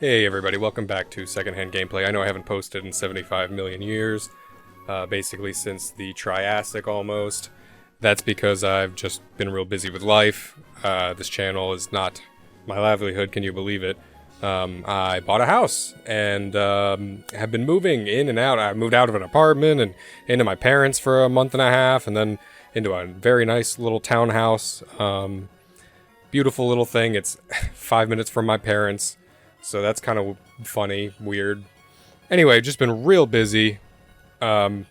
Hey everybody, welcome back to Secondhand Gameplay. I know I haven't posted in 75 million years, basically since the Triassic almost. That's because I've just been real busy with life. This channel is not my livelihood, can you believe it? I bought a house and have been moving in and out. I moved out of an apartment and into my parents for a month and a half, and then into a very nice little townhouse. Beautiful little thing. It's 5 minutes from my parents. So that's kind of funny, weird. Anyway, just been real busy. But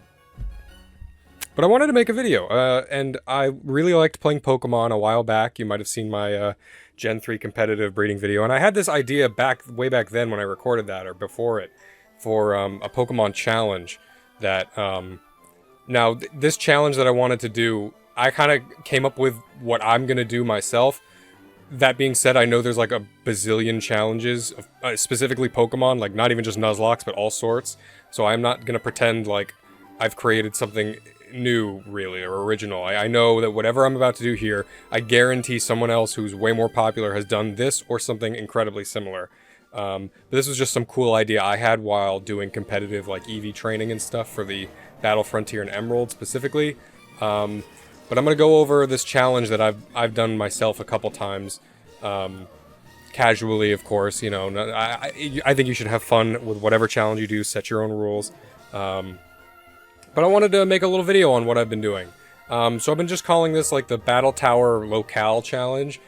I wanted to make a video. And I really liked playing Pokemon a while back. You might have seen my Gen 3 competitive breeding video. And I had this idea way back then when I recorded that, or before it, for a Pokemon challenge that... Now, this challenge that I wanted to do, I kind of came up with what I'm going to do myself. That being said, I know there's like a bazillion challenges, specifically Pokemon, like not even just Nuzlocke, but all sorts. So I'm not going to pretend like I've created something new, really, or original. I know that whatever I'm about to do here, I guarantee someone else who's way more popular has done this or something incredibly similar. But this was just some cool idea I had while doing competitive like EV training and stuff for the Battle Frontier and Emerald specifically. But I'm going to go over this challenge that I've done myself a couple times, casually, of course. You know, I think you should have fun with whatever challenge you do, set your own rules. But I wanted to make a little video on what I've been doing. So I've been just calling this like the Battle Tower Locale challenge.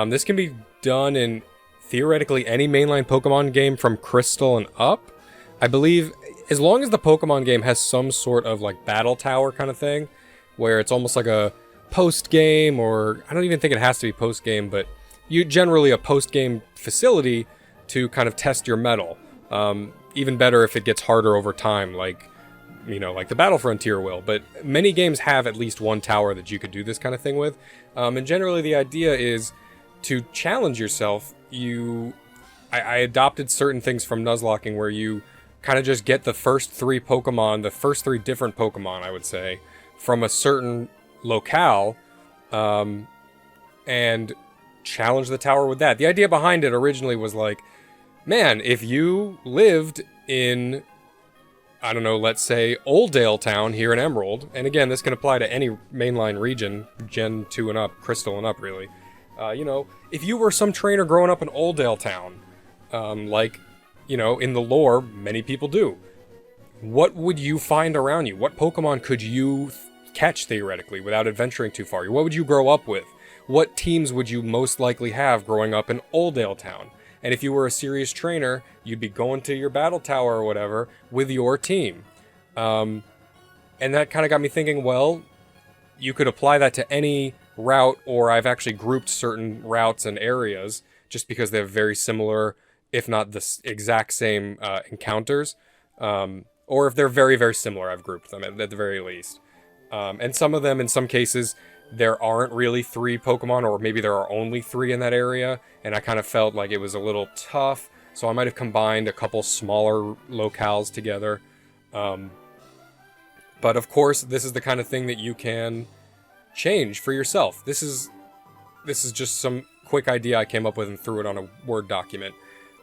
This can be done in theoretically any mainline Pokemon game from Crystal and up. I believe as long as the Pokemon game has some sort of like battle tower kind of thing, where it's almost like a post-game, or I don't even think it has to be post-game, but generally a post-game facility to kind of test your mettle. Even better if it gets harder over time, like, you know, like the Battle Frontier will. But many games have at least one tower that you could do this kind of thing with. And generally the idea is to challenge yourself. I adopted certain things from Nuzlocking where you kind of just get the first three different Pokemon, I would say, from a certain locale, and challenge the tower with that. The idea behind it originally was like, man, if you lived in, I don't know, let's say Oldale Town here in Emerald, and again, this can apply to any mainline region, Gen 2 and up, Crystal and up, really. You know, if you were some trainer growing up in Oldale Town, like, you know, in the lore, many people do, what would you find around you? What Pokemon could you catch, theoretically, without adventuring too far? What would you grow up with? What teams would you most likely have growing up in Oldale Town? And if you were a serious trainer, you'd be going to your battle tower or whatever with your team. And that kind of got me thinking, well, you could apply that to any route, or I've actually grouped certain routes and areas just because they have very similar, if not the exact same encounters. Or if they're very, very similar, I've grouped them at the very least. And some of them, in some cases, there aren't really three Pokemon, or maybe there are only three in that area, and I kind of felt like it was a little tough, so I might have combined a couple smaller locales together. But of course, this is the kind of thing that you can change for yourself. This is just some quick idea I came up with and threw it on a Word document.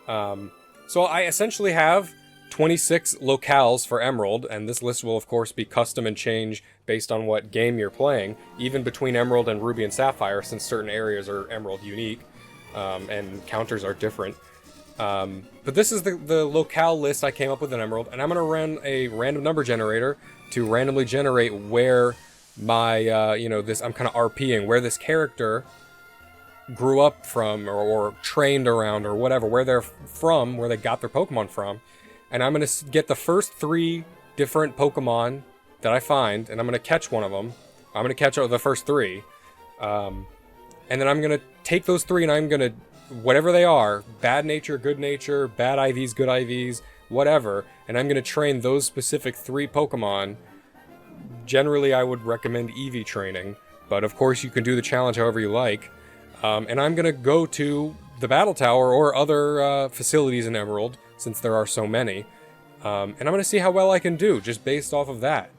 So I essentially have 26 locales for Emerald, and this list will of course be custom and change based on what game you're playing, even between Emerald and Ruby and Sapphire, since certain areas are Emerald unique, and counters are different. But this is the locale list I came up with in Emerald, and I'm going to run a random number generator to randomly generate where my, you know, I'm kind of RPing, where this character grew up from, or trained around, or whatever, where they're from, where they got their Pokemon from. And I'm going to get the first three different Pokemon that I find, and I'm going to catch one of them. I'm going to catch the first three. And then I'm going to take those three, and I'm going to, whatever they are, bad nature, good nature, bad IVs, good IVs, whatever, and I'm going to train those specific three Pokemon. Generally, I would recommend EV training, but of course you can do the challenge however you like. And I'm going to go to the Battle Tower or other facilities in Emerald, since there are so many, and I'm going to see how well I can do, just based off of that.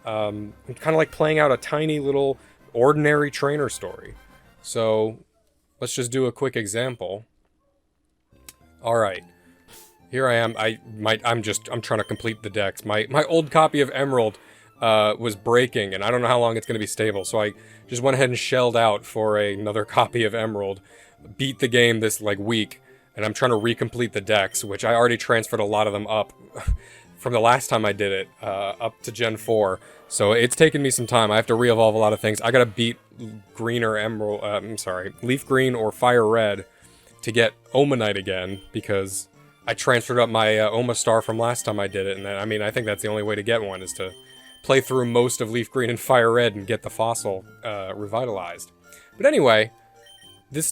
I'm kind of like playing out a tiny little ordinary trainer story. So let's just do a quick example. Alright, here I am. I'm trying to complete the decks. My old copy of Emerald was breaking, and I don't know how long it's going to be stable. So I just went ahead and shelled out for another copy of Emerald, beat the game this like week, and I'm trying to recomplete the decks, which I already transferred a lot of them up from the last time I did it, up to Gen 4. So it's taken me some time. I have to re-evolve a lot of things. I gotta beat green or emerald, leaf green or fire red to get Omanite again, because I transferred up my Oma Star from last time I did it, and then, I mean, I think that's the only way to get one, is to play through most of leaf green and fire red and get the fossil revitalized. But anyway,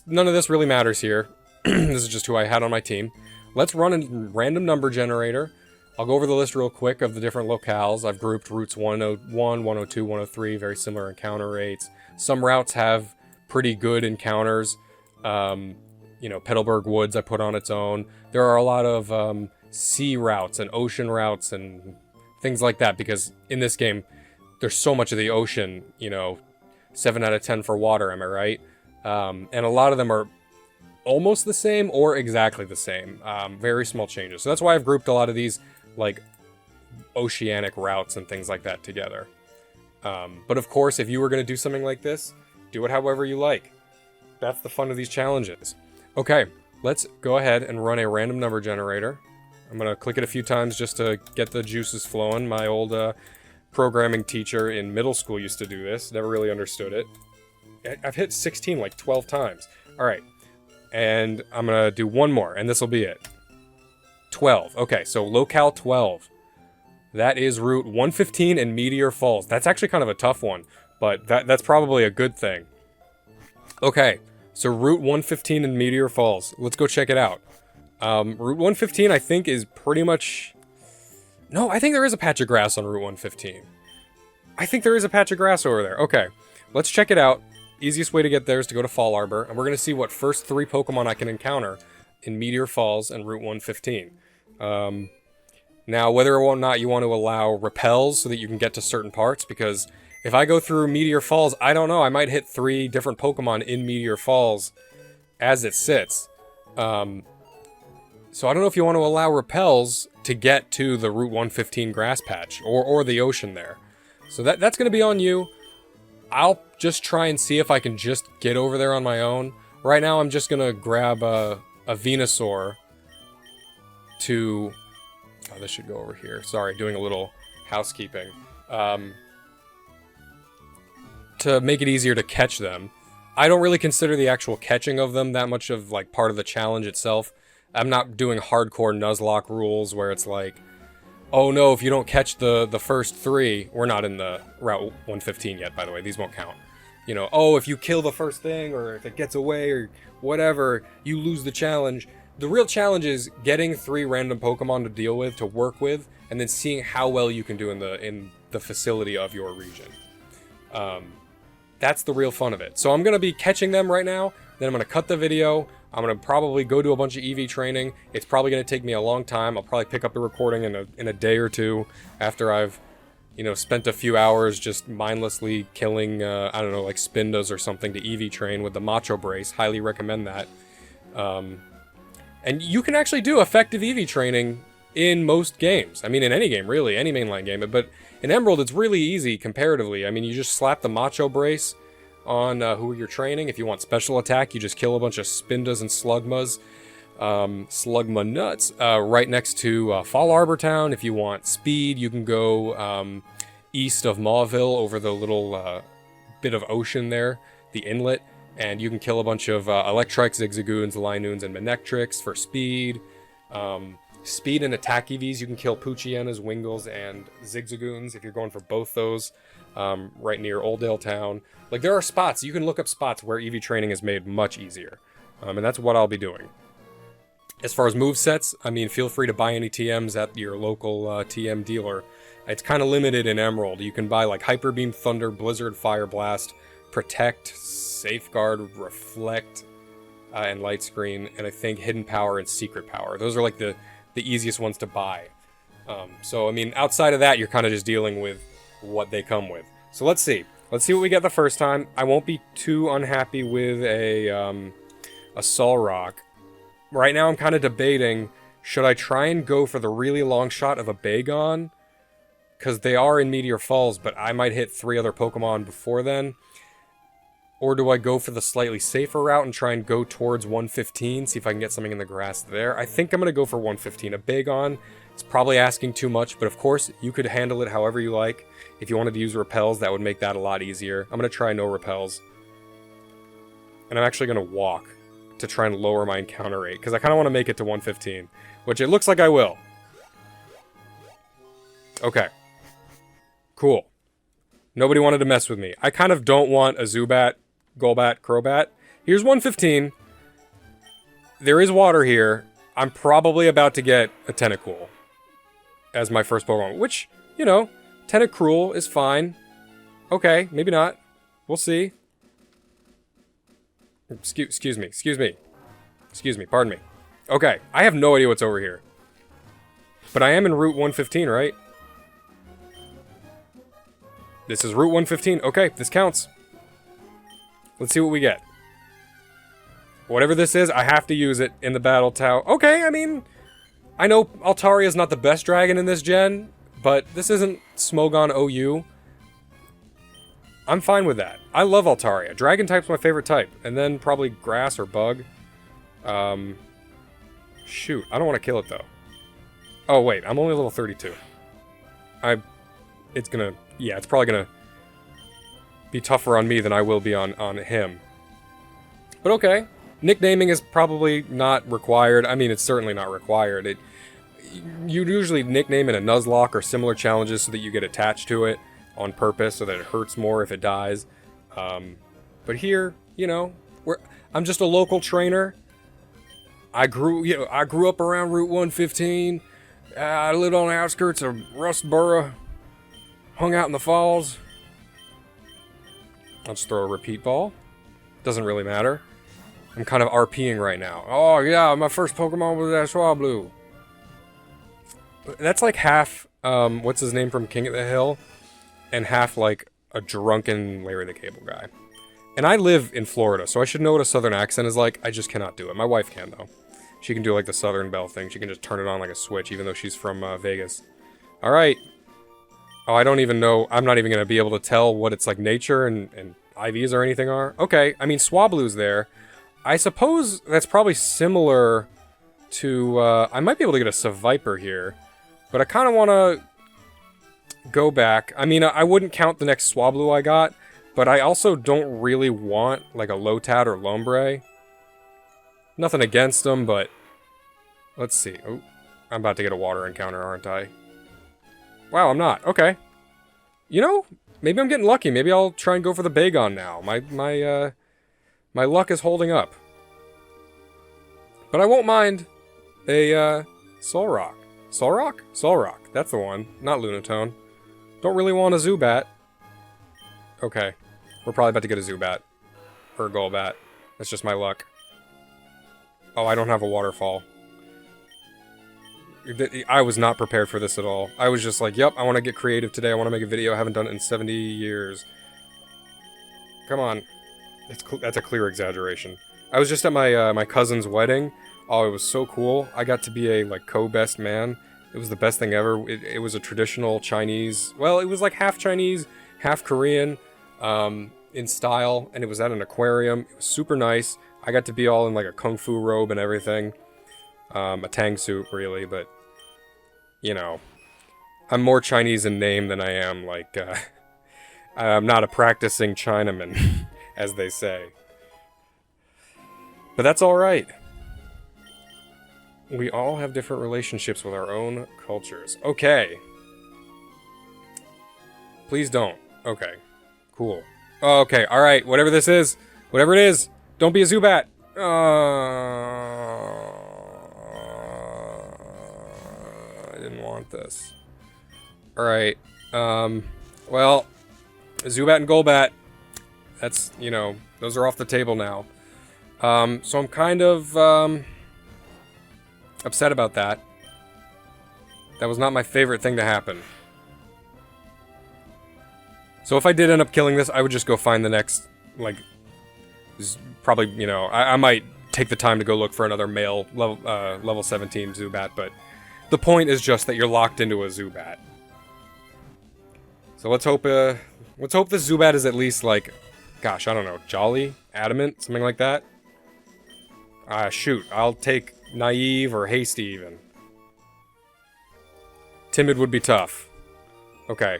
none of this really matters here. This is just who I had on my team. Let's run a random number generator. I'll go over the list real quick of the different locales. I've grouped routes 101, 102, 103, very similar encounter rates. Some routes have pretty good encounters. Petalburg Woods I put on its own. There are a lot of sea routes and ocean routes and things like that, because in this game, there's so much of the ocean, 7 out of 10 for water, am I right? And a lot of them are almost the same or exactly the same. Very small changes. So that's why I've grouped a lot of these like oceanic routes and things like that together. But of course, if you were going to do something like this, do it however you like. That's the fun of these challenges. Okay, let's go ahead and run a random number generator. I'm going to click it a few times just to get the juices flowing. My old programming teacher in middle school used to do this. Never really understood it. I've hit 16 like 12 times. All right, and I'm going to do one more, and this will be it. 12. Okay, so locale 12. That is route 115 in Meteor Falls. That's actually kind of a tough one, but that's probably a good thing. Okay, so route 115 in Meteor Falls. Let's go check it out. Route 115, I think, is pretty much... No, I think there is a patch of grass on Route 115. I think there is a patch of grass over there. Okay, let's check it out. Easiest way to get there is to go to Fall Arbor, and we're going to see what first 3 Pokemon I can encounter in Meteor Falls and Route 115. Now, whether or not you want to allow repels so that you can get to certain parts, because if I go through Meteor Falls, I don't know, I might hit 3 different Pokemon in Meteor Falls as it sits. So I don't know if you want to allow repels to get to the Route 115 grass patch, or the ocean there. So that's going to be on you. I'll just try and see if I can just get over there on my own. Right now, I'm just going to grab a Venusaur to... Oh, this should go over here. Sorry, doing a little housekeeping. To make it easier to catch them. I don't really consider the actual catching of them that much of like part of the challenge itself. I'm not doing hardcore Nuzlocke rules where it's like, oh no, if you don't catch the first 3, we're not in the Route 115 yet, by the way, these won't count. Oh, if you kill the first thing, or if it gets away, or whatever, you lose the challenge. The real challenge is getting 3 random Pokemon to deal with, to work with, and then seeing how well you can do in the facility of your region. That's the real fun of it. So I'm going to be catching them right now, then I'm going to cut the video, I'm going to probably go do a bunch of EV training. It's probably going to take me a long time. I'll probably pick up the recording in a day or two after I've, spent a few hours just mindlessly killing, I don't know, like Spindas or something to EV train with the Macho Brace. Highly recommend that. And you can actually do effective EV training in most games. I mean, in any game, really, any mainline game. But in Emerald, it's really easy comparatively. I mean, you just slap the Macho Brace on who you're training. If you want special attack, you just kill a bunch of Spindas and Slugmas. Slugma nuts right next to Fall Arbor Town. If you want speed, you can go east of Mauville over the little bit of ocean there, the inlet, and you can kill a bunch of Electrikes, Zigzagoons, Linoons, and Manectrics for speed. Speed and attack EVs, you can kill Poochyenas, Wingles, and Zigzagoons if you're going for both those right near Oldale Town. Like, there are spots, you can look up spots where EV training is made much easier, and that's what I'll be doing. As far as movesets, I mean, feel free to buy any TMs at your local TM dealer. It's kind of limited in Emerald. You can buy like Hyper Beam, Thunder, Blizzard, Fire Blast, Protect, Safeguard, Reflect, and Light Screen, and I think Hidden Power and Secret Power. Those are like the easiest ones to buy. So, I mean, outside of that, you're kind of just dealing with what they come with. So let's see. Let's see what we get the first time. I won't be too unhappy with a Solrock. Right now, I'm kind of debating Should I try and go for the really long shot of a Bagon? Because they are in Meteor Falls, but I might hit 3 other Pokemon before then. Or do I go for the slightly safer route and try and go towards 115, see if I can get something in the grass there? I think I'm going to go for 115. A Bagon, it's probably asking too much, but of course, you could handle it however you like. If you wanted to use repels, that would make that a lot easier. I'm going to try no repels. And I'm actually going to walk to try and lower my encounter rate, because I kind of want to make it to 115, which it looks like I will. Okay. Cool. Nobody wanted to mess with me. I kind of don't want a Zubat, Golbat, Crobat. Here's 115. There is water here. I'm probably about to get a Tentacool as my first Pokemon, which, you know, Tentacruel is fine. Okay, maybe not. We'll see. Excuse me, pardon me. Okay, I have no idea what's over here. But I am in Route 115, right? This is Route 115. Okay, this counts. Let's see what we get. Whatever this is, I have to use it in the Battle Tower. Okay, I mean, I know Altaria is not the best dragon in this gen, but this isn't Smogon OU. I'm fine with that. I love Altaria. Dragon type's my favorite type. And then probably grass or bug. Shoot, I don't want to kill it though. Oh wait, I'm only level 32. It's probably gonna be tougher on me than I will be on him. But okay. Nicknaming is probably not required. I mean, it's certainly not required. You usually nickname in a Nuzlocke or similar challenges so that you get attached to it on purpose so that it hurts more if it dies. But here, you know, I'm just a local trainer. I grew up around Route 115. I lived on the outskirts of Rustboro. Hung out in the falls. I'll just throw a repeat ball. Doesn't really matter. I'm kind of RPing right now. Oh yeah, my first Pokemon was that Swablu. That's like half, what's his name from King of the Hill? And half like a drunken Larry the Cable Guy. And I live in Florida, so I should know what a southern accent is like. I just cannot do it. My wife can, though. She can do like the Southern Belle thing. She can just turn it on like a switch, even though she's from Vegas. Alright. Oh, I don't even know. I'm not even going to be able to tell what its like nature and IVs or anything are. Okay, I mean, Swablu's there. I suppose that's probably similar to... I might be able to get a Seviper here. But I kind of want to go back. I mean, I wouldn't count the next Swablu I got. But I also don't really want like a Lotad or Lombre. Nothing against them, but... Let's see. Oh, I'm about to get a water encounter, aren't I? Wow, I'm not. Okay. You know, maybe I'm getting lucky. Maybe I'll try and go for the Bagon now. My luck is holding up. But I won't mind a Solrock. Solrock? Solrock. That's the one. Not Lunatone. Don't really want a Zubat. Okay. We're probably about to get a Zubat. Or a Golbat. That's just my luck. Oh, I don't have a waterfall. I was not prepared for this at all. I was just like, yep, I want to get creative today. I want to make a video. I haven't done it in 70 years. Come on. That's a clear exaggeration. I was just at my cousin's wedding. Oh, it was so cool. I got to be a like co-best man. It was the best thing ever. It was a traditional Chinese... Well, it was like half Chinese, half Korean in style. And it was at an aquarium. It was super nice. I got to be all in like a kung fu robe and everything. A tang suit, really, but... You know, I'm more Chinese in name than I am, like, I'm not a practicing Chinaman, as they say. But that's alright. We all have different relationships with our own cultures. Okay. Please don't. Okay. Cool. Okay, alright, whatever this is, whatever it is, don't be a Zubat! I didn't want this. Alright, well, Zubat and Golbat, that's, you know, those are off the table now. So I'm kind of, upset about that. That was not my favorite thing to happen. So if I did end up killing this, I would just go find the next, like, probably, you know, I might take the time to go look for another male level 17 Zubat, but the point is just that you're locked into a Zubat. So let's hope this Zubat is at least like, gosh, I don't know, Jolly? Adamant? Something like that? Shoot, I'll take Naive or Hasty even. Timid would be tough. Okay.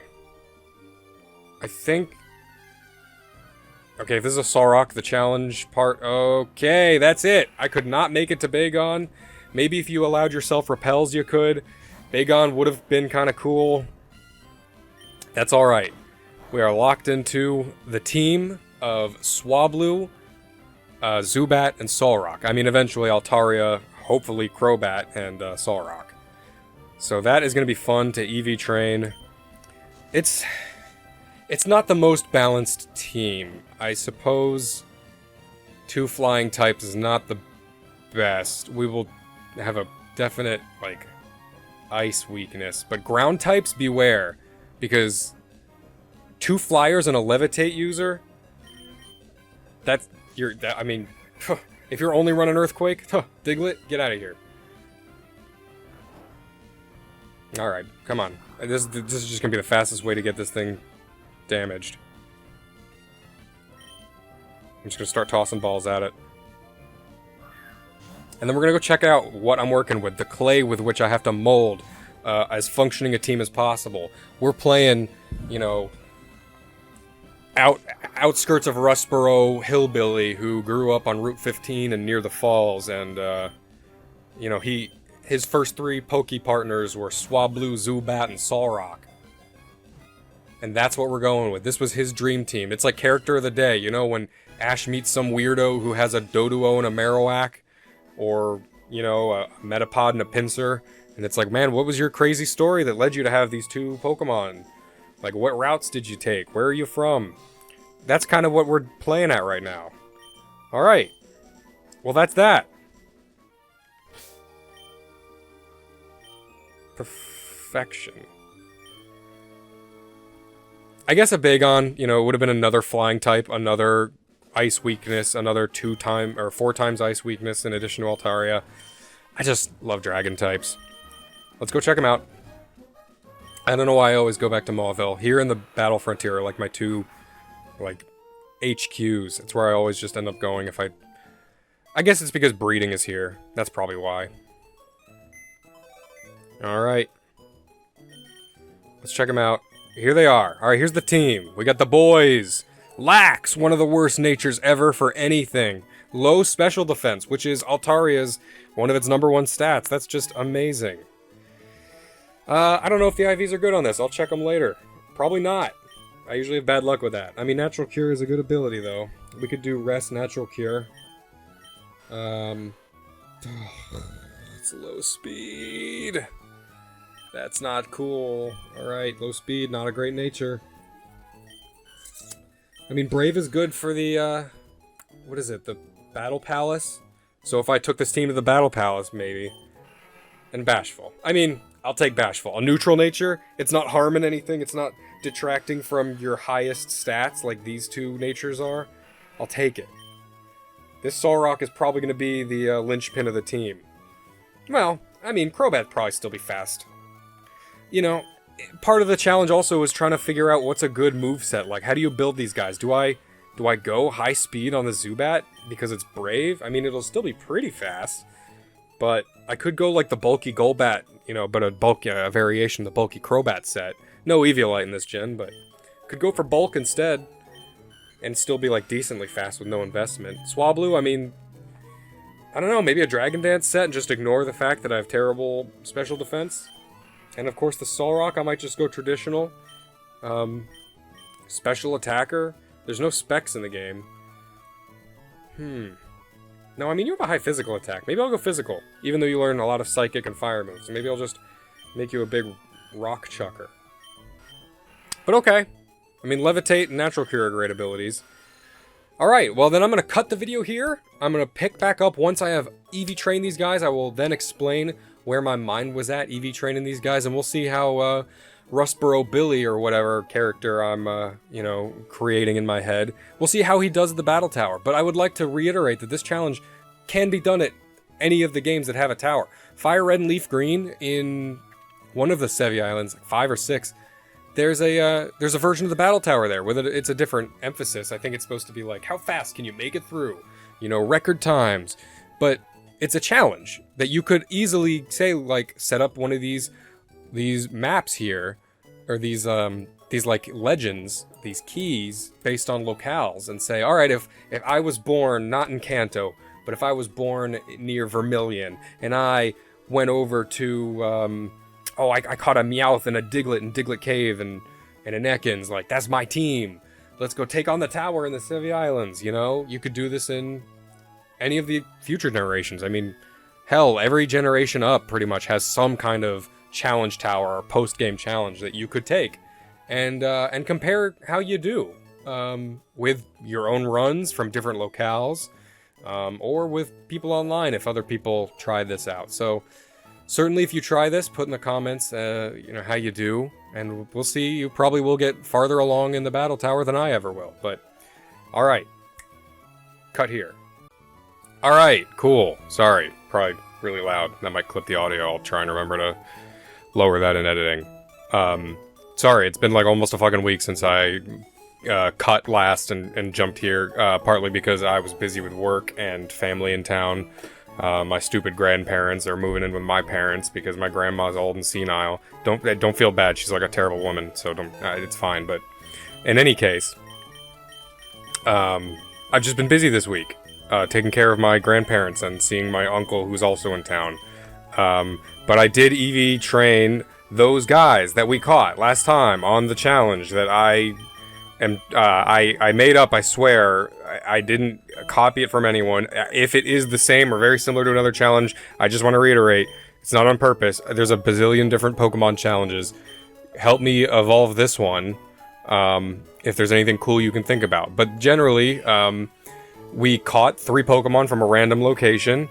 I think... Okay, if this is a Solrock, the challenge part... Okay, that's it! I could not make it to Bagon. Maybe if you allowed yourself repels, you could. Bagon would have been kind of cool. That's alright. We are locked into the team of Swablu, Zubat, and Solrock. I mean, eventually Altaria, hopefully Crobat, and Solrock. So that is going to be fun to EV train. It's not the most balanced team. I suppose 2 flying types is not the best. We will have a definite, like, ice weakness. But ground types, beware. Because 2 flyers and a levitate user, I mean, if you're only running Earthquake, Diglett, get out of here. Alright, come on. This is just gonna be the fastest way to get this thing damaged. I'm just gonna start tossing balls at it. And then we're gonna go check out what I'm working with, the clay with which I have to mold as functioning a team as possible. We're playing, you know, outskirts of Rustboro hillbilly who grew up on Route 15 and near the falls, and you know, his first 3 Poke partners were Swablu, Zubat, and Solrock. And that's what we're going with. This was his dream team. It's like character of the day, you know, when Ash meets some weirdo who has a Doduo and a Marowak, or, you know, a Metapod and a Pinsir, and it's like, man, what was your crazy story that led you to have these 2 Pokemon? Like, what routes did you take? Where are you from? That's kind of what we're playing at right now. Alright. Well, that's that. Perfection. I guess a Bagon, you know, would have been another flying type, another ice weakness, another 4 times ice weakness in addition to Altaria. I just love dragon types. Let's go check them out. I don't know why I always go back to Mauville. Here in the Battle Frontier are like my 2, like, HQs. It's where I always just end up going if I guess it's because breeding is here. That's probably why. Alright. Let's check them out. Here they are. Alright, here's the team. We got the boys. Lax, one of the worst natures ever for anything. Low special defense, which is Altaria's one of its #1 stats. That's just amazing. I don't know if the IVs are good on this. I'll check them later. Probably not. I usually have bad luck with that. I mean, Natural Cure is a good ability, though. We could do Rest, Natural Cure. It's low speed. That's not cool. Alright, low speed, not a great nature. I mean, Brave is good for the, what is it? The Battle Palace? So if I took this team to the Battle Palace, maybe. And Bashful. I mean, I'll take Bashful. A neutral nature, it's not harming anything, it's not detracting from your highest stats like these 2 natures are. I'll take it. This Solrock is probably going to be the linchpin of the team. Well, I mean, Crobat'd probably still be fast. You know, part of the challenge also is trying to figure out what's a good moveset. Like, how do you build these guys? Do I go high speed on the Zubat because it's brave? I mean, it'll still be pretty fast. But I could go like the bulky Golbat, you know, but a variation of the bulky Crobat set. No Eviolite in this gen, but could go for bulk instead. And still be like decently fast with no investment. Swablu, I mean, I don't know, maybe a Dragon Dance set and just ignore the fact that I have terrible special defense. And of course the Solrock, I might just go traditional. Special attacker. There's no specs in the game. No, I mean, you have a high physical attack. Maybe I'll go physical, even though you learn a lot of psychic and fire moves. So maybe I'll just make you a big rock chucker. But okay. I mean, Levitate and Natural Cure are great abilities. Alright, well then I'm going to cut the video here. I'm going to pick back up once I have EV trained these guys. I will then explain where my mind was at EV training these guys, and we'll see how Rustboro Billy or whatever character I'm, you know, creating in my head. We'll see how he does at the Battle Tower. But I would like to reiterate that this challenge can be done at any of the games that have a tower. Fire Red and Leaf Green in one of the Sevi Islands, like 5 or 6. There's a version of the Battle Tower there with it's a different emphasis. I think it's supposed to be like, how fast can you make it through? You know, record times. But it's a challenge that you could easily say, like, set up one of these maps here, or these like legends, these keys based on locales, and say, all right, if I was born not in Kanto, but if I was born near Vermilion, and I went over to I caught a Meowth and a Diglett in Diglett Cave and an Ekans, like, that's my team. Let's go take on the tower in the Sevi Islands, you know? You could do this in any of the future generations. I mean, hell, every generation up pretty much has some kind of challenge tower or post-game challenge that you could take and compare how you do with your own runs from different locales, or with people online if other people try this out. So certainly if you try this, put in the comments how you do, and we'll see. You probably will get farther along in the battle tower than I ever will. But all right, cut here. All right, cool. Sorry, probably really loud. That might clip the audio. I'll try and remember to lower that in editing. Sorry, it's been like almost a fucking week since I cut last and jumped here, partly because I was busy with work and family in town. My stupid grandparents are moving in with my parents because my grandma's old and senile. Don't feel bad. She's like a terrible woman, so don't. It's fine. But in any case, I've just been busy this week, taking care of my grandparents and seeing my uncle who's also in town. But I did EV train those guys that we caught last time on the challenge that I made up, I swear. I didn't copy it from anyone. If it is the same or very similar to another challenge, I just want to reiterate, it's not on purpose. There's a bazillion different Pokemon challenges. Help me evolve this one, if there's anything cool you can think about. But generally, we caught 3 Pokemon from a random location,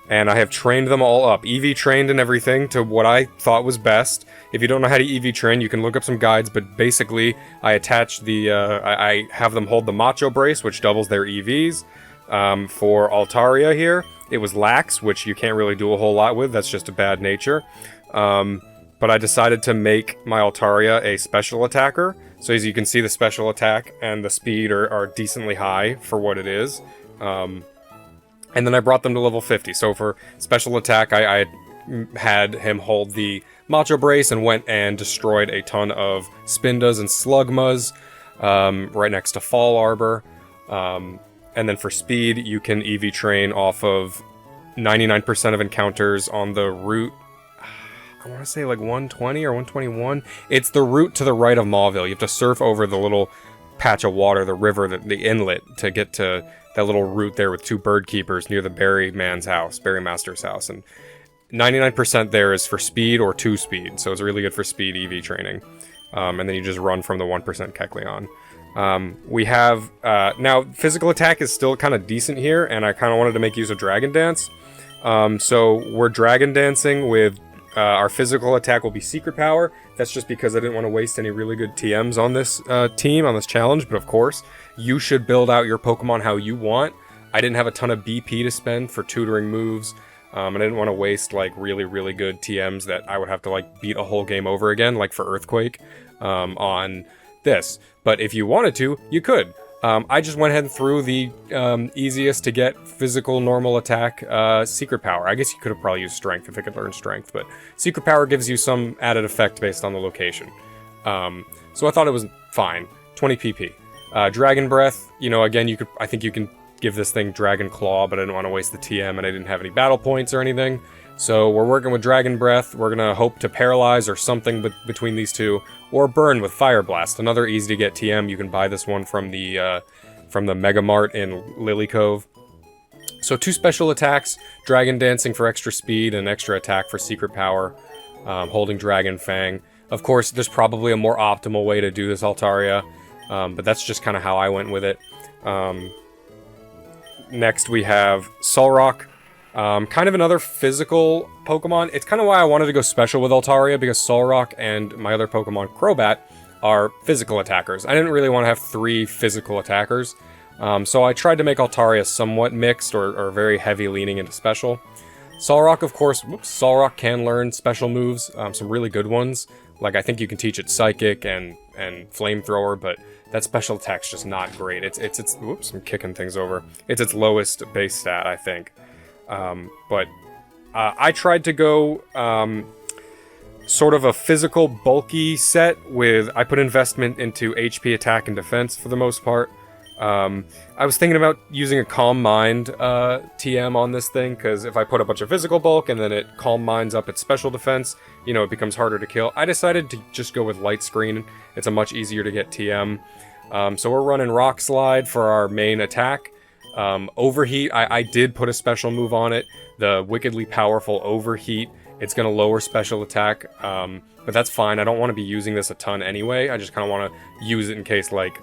and I have trained them all up. EV trained and everything to what I thought was best. If you don't know how to EV train, you can look up some guides, but basically, I attach I have them hold the Macho Brace, which doubles their EVs. For Altaria here, it was Lax, which you can't really do a whole lot with, that's just a bad nature. But I decided to make my Altaria a special attacker, so as you can see, the special attack and the speed are decently high for what it is. And then I brought them to level 50. So for special attack, I had him hold the Macho Brace and went and destroyed a ton of Spindas and Slugmas right next to Fall Arbor. And then for speed, you can EV train off of 99% of encounters on the route. I want to say like 120 or 121. It's the route to the right of Mauville. You have to surf over the little patch of water, the river, the inlet, to get to that little route there with 2 bird keepers near the Berry Master's house. And 99% there is for speed or 2 speed, so it's really good for speed EV training. And then you just run from the 1% Kecleon. We have, now physical attack is still kind of decent here, and I kind of wanted to make use of Dragon Dance. So we're Dragon Dancing with, our physical attack will be Secret Power. That's just because I didn't want to waste any really good TMs on this team, on this challenge, but of course, you should build out your Pokemon how you want. I didn't have a ton of BP to spend for tutoring moves, and I didn't want to waste like really, really good TMs that I would have to like beat a whole game over again, like for Earthquake, on this. But if you wanted to, you could. I just went ahead and threw the easiest to get physical normal attack Secret Power. I guess you could have probably used Strength if it could learn Strength, but Secret Power gives you some added effect based on the location. So I thought it was fine. 20 PP. Dragon Breath, you know, again, I think you can give this thing Dragon Claw, but I didn't want to waste the TM and I didn't have any battle points or anything. So we're working with Dragon Breath. We're going to hope to Paralyze or something between these two, or Burn with Fire Blast. Another easy to get TM. You can buy this one from the Mega Mart in Lily Cove. So 2 special attacks, Dragon Dancing for extra speed and extra attack for Secret Power, holding Dragon Fang. Of course, there's probably a more optimal way to do this Altaria, but that's just kind of how I went with it. Next we have Solrock. Kind of another physical Pokemon. It's kind of why I wanted to go special with Altaria, because Solrock and my other Pokemon, Crobat, are physical attackers. I didn't really want to have 3 physical attackers. So I tried to make Altaria somewhat mixed or very heavy leaning into special. Solrock, of course, Solrock can learn special moves, some really good ones. Like, I think you can teach it Psychic and Flamethrower, but that special attack's just not great. It's whoops, I'm kicking things over. It's its lowest base stat, I think. But I tried to go sort of a physical, bulky set with... I put investment into HP, attack, and defense for the most part. I was thinking about using a Calm Mind TM on this thing, because if I put a bunch of physical bulk and then it Calm Minds up its special defense, you know, it becomes harder to kill. I decided to just go with Light Screen. It's a much easier to get TM. So we're running Rock Slide for our main attack. Overheat, I did put a special move on it. The wickedly powerful Overheat. It's going to lower special attack, but that's fine. I don't want to be using this a ton anyway. I just kind of want to use it in case, like,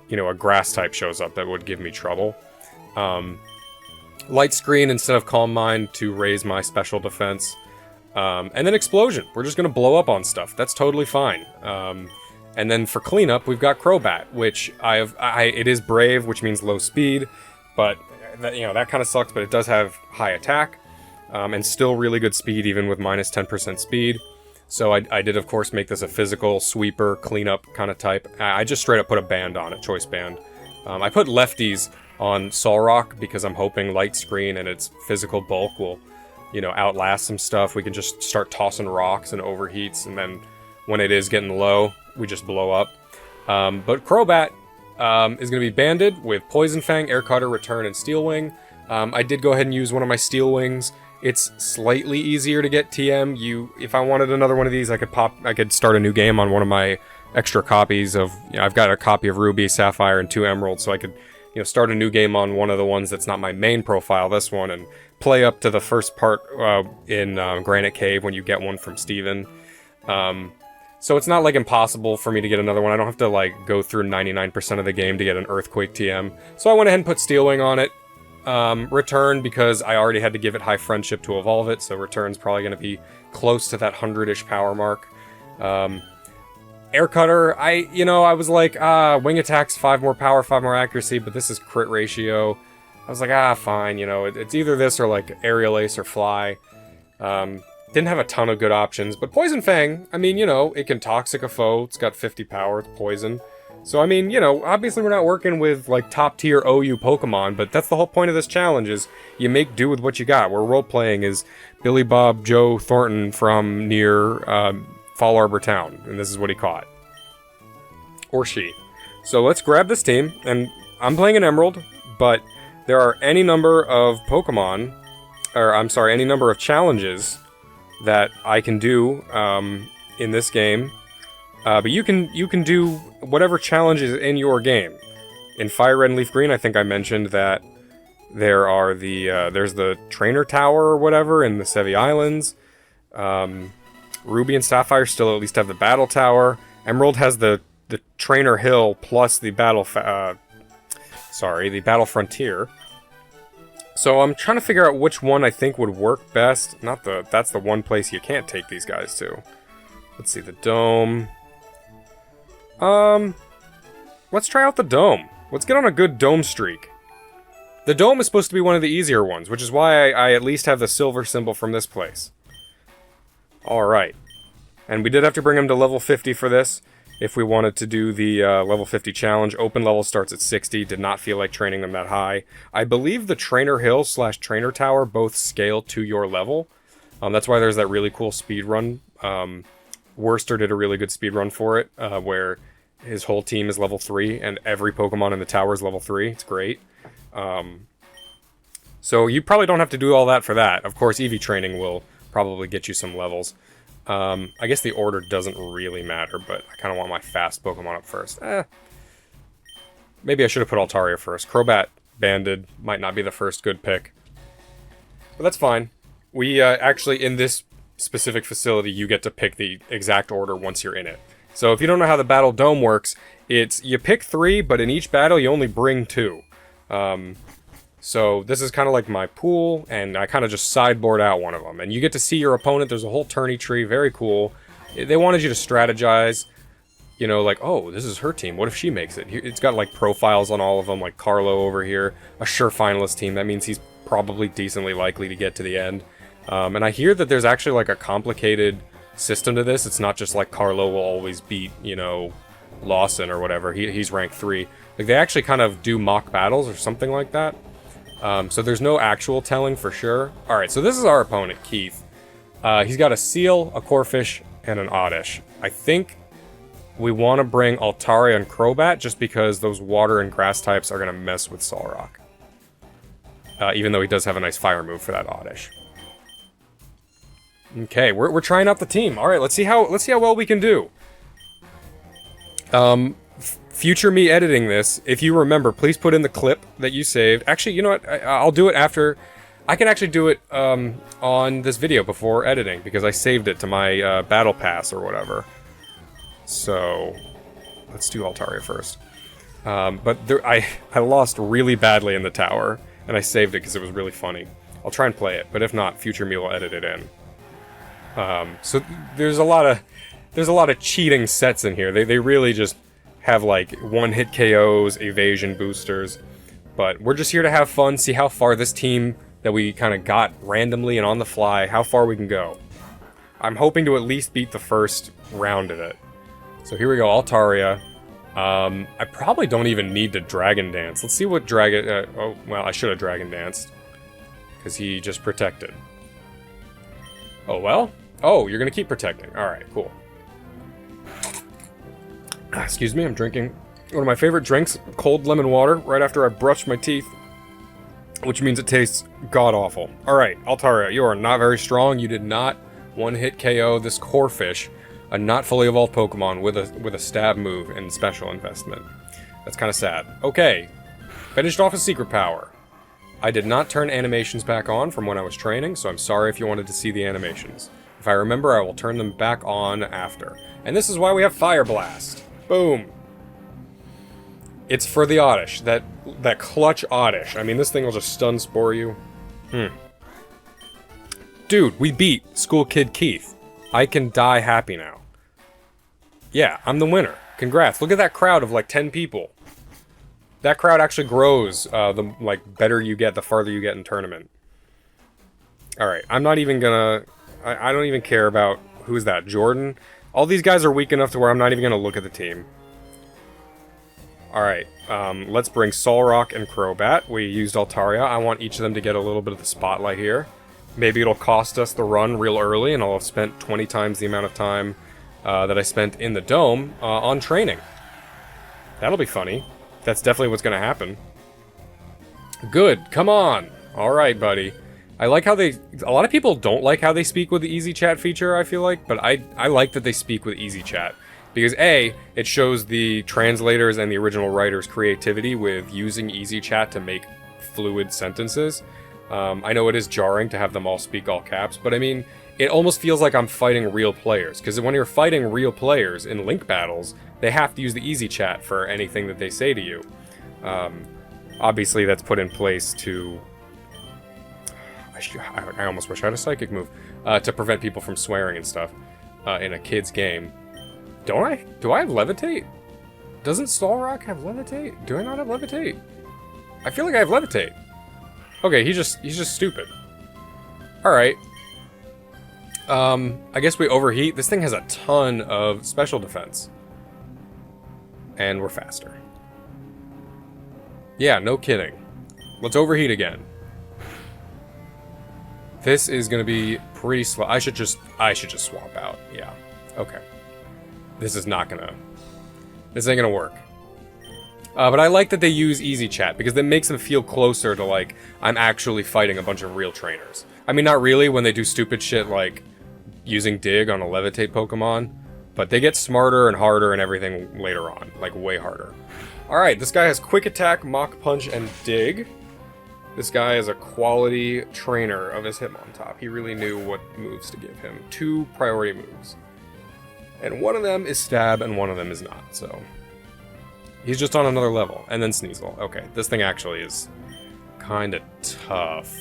you know, a grass type shows up that would give me trouble. Light Screen instead of Calm Mind to raise my special defense. And then Explosion. We're just going to blow up on stuff. That's totally fine. And then for cleanup, we've got Crobat, which it is Brave, which means low speed, but you know, that kind of sucks, but it does have high attack, and still really good speed even with minus 10% speed. So I did, of course, make this a physical sweeper, cleanup kind of type. I just straight up put a band on it, choice band. I put lefties on Solrock because I'm hoping Light Screen and its physical bulk will, you know, outlast some stuff. We can just start tossing rocks and overheats, and then when it is getting low, we just blow up. But Crobat is going to be banded with Poison Fang, Air Cutter, Return, and Steel Wing. I did go ahead and use one of my Steel Wings. It's slightly easier to get TM. If I wanted another one of these, I could start a new game on one of my extra copies of, you know, I've got a copy of Ruby, Sapphire, and 2 Emeralds, so I could, you know, start a new game on one of the ones that's not my main profile, this one, and play up to the first part in Granite Cave when you get one from Steven. So it's not, like, impossible for me to get another one. I don't have to, like, go through 99% of the game to get an Earthquake TM. So I went ahead and put Steel Wing on it. Return, because I already had to give it High Friendship to evolve it, so Return's probably going to be close to that 100-ish power mark. Air Cutter, I was like, Wing Attack's 5 more power, 5 more accuracy, but this is crit ratio. I was like, fine, you know, it's either this or, like, Aerial Ace or Fly. Didn't have a ton of good options, but Poison Fang, I mean, you know, it can Toxic a foe, it's got 50 power, it's poison. So, I mean, you know, obviously we're not working with, like, top-tier OU Pokemon, but that's the whole point of this challenge, is you make do with what you got. We're role-playing as Billy Bob Joe Thornton from near Fall Arbor Town, and this is what he caught. Or she. So let's grab this team, and I'm playing an Emerald, but there are any number of Pokemon, or, I'm sorry, any number of challenges that I can do in this game. But you can do whatever challenge is in your game. In Fire Red and Leaf Green, I think I mentioned that there are there's the Trainer Tower or whatever in the Sevi Islands. Ruby and Sapphire still at least have the Battle Tower. Emerald has the Trainer Hill plus the Battle Frontier. So I'm trying to figure out which one I think would work best. That's the one place you can't take these guys to. Let's see, the Dome. Let's try out the Dome. Let's get on a good Dome streak. The Dome is supposed to be one of the easier ones, which is why I at least have the silver symbol from this place. Alright. And we did have to bring him to level 50 for this, if we wanted to do the level 50 challenge. Open level starts at 60, did not feel like training them that high. I believe the Trainer Hill / Trainer Tower both scale to your level. That's why there's that really cool speed run. Worcester did a really good speedrun for it, where his whole team is level 3, and every Pokemon in the tower is level 3. It's great. So you probably don't have to do all that for that. Of course, EV training will probably get you some levels. I guess the order doesn't really matter, but I kind of want my fast Pokemon up first. Maybe I should have put Altaria first. Crobat banded might not be the first good pick. But that's fine. We actually, in this specific facility, you get to pick the exact order once you're in it. So if you don't know how the Battle Dome works, it's you pick 3, but in each battle you only bring 2. So this is kind of like my pool, and I kind of just sideboard out one of them. And you get to see your opponent. There's a whole tourney tree, very cool. They wanted you to strategize. you know, like, oh, this is her team. What if she makes it? It's got, like, profiles on all of them, like Carlo over here. A sure finalist team. That means he's probably decently likely to get to the end. And I hear that there's actually, like, a complicated system to this. It's not just, like, Carlo will always beat, you know, Lawson or whatever. He's rank 3. Like, they actually kind of do mock battles or something like that. So there's no actual telling for sure. Alright, so this is our opponent, Keith. He's got a Seal, a Corphish, and an Oddish. I think we want to bring Altaria and Crobat just because those water and grass types are going to mess with Solrock. Even though he does have a nice fire move for that Oddish. Okay, we're trying out the team. Alright, let's see how well we can do. Future me editing this, if you remember, please put in the clip that you saved. Actually, you know what? I'll do it after. I can actually do it on this video before editing because I saved it to my battle pass or whatever. So let's do Altaria first. But there, I lost really badly in the tower, and I saved it because it was really funny. I'll try and play it, but if not, future me will edit it in. So there's a lot of cheating sets in here. They really just have like one-hit KOs, evasion boosters. But we're just here to have fun, see how far this team that we kind of got randomly and on the fly, how far we can go. I'm hoping to at least beat the first round of it. So here we go, Altaria. I probably don't even need to Dragon Dance. Let's see what Dragon... oh, well, I should have Dragon Danced. Because he just protected. Oh, well? Oh, you're going to keep protecting. Alright, cool. Excuse me, I'm drinking one of my favorite drinks, cold lemon water, right after I brushed my teeth. Which means it tastes god-awful. Alright, Altaria, you are not very strong. You did not one-hit KO this Corphish, a not fully evolved Pokemon with a stab move and special investment. That's kind of sad. Okay, finished off a secret power. I did not turn animations back on from when I was training, so I'm sorry if you wanted to see the animations. If I remember, I will turn them back on after. And this is why we have Fire Blast. Boom. It's for the Oddish. That clutch Oddish. I mean, this thing will just stun spore you. Dude, we beat School Kid Keith. I can die happy now. Yeah, I'm the winner. Congrats. Look at that crowd of like 10 people. That crowd actually grows the like better you get, the farther you get in tournament. Alright, I'm not even gonna... I don't even care about... Who's that? Jordan? All these guys are weak enough to where I'm not even gonna look at the team. Alright, let's bring Solrock and Crobat. We used Altaria. I want each of them to get a little bit of the spotlight here. Maybe it'll cost us the run real early, and I'll have spent 20 times the amount of time that I spent in the dome on training. That'll be funny. That's definitely what's gonna happen. Good, come on! Alright, buddy. I like how they... A lot of people don't like how they speak with the Easy Chat feature, I feel like, but I like that they speak with Easy Chat. Because A, it shows the translators and the original writers' creativity with using Easy Chat to make fluid sentences. I know it is jarring to have them all speak all caps, but I mean, it almost feels like I'm fighting real players. Because when you're fighting real players in Link battles, they have to use the Easy Chat for anything that they say to you. Obviously, that's put in place to... I almost wish I had a psychic move. To prevent people from swearing and stuff in a kid's game. Don't I? Do I have Levitate? Doesn't Solrock have Levitate? Do I not have Levitate? I feel like I have Levitate. Okay, he's just stupid. Alright. I guess we overheat. This thing has a ton of special defense. And we're faster. Yeah, no kidding. Let's overheat again. This is gonna be pretty slow. I should just swap out. Yeah. Okay. This is not gonna... This ain't gonna work. But I like that they use Easy Chat, because it makes them feel closer to, like, I'm actually fighting a bunch of real trainers. I mean, not really when they do stupid shit like using Dig on a Levitate Pokemon, but they get smarter and harder and everything later on. Like, way harder. Alright, this guy has Quick Attack, Mach Punch, and Dig. This guy is a quality trainer of his Hitmontop. He really knew what moves to give him. 2 priority moves. And one of them is Stab, and one of them is not, so... He's just on another level. And then Sneasel. Okay, this thing actually is kinda tough.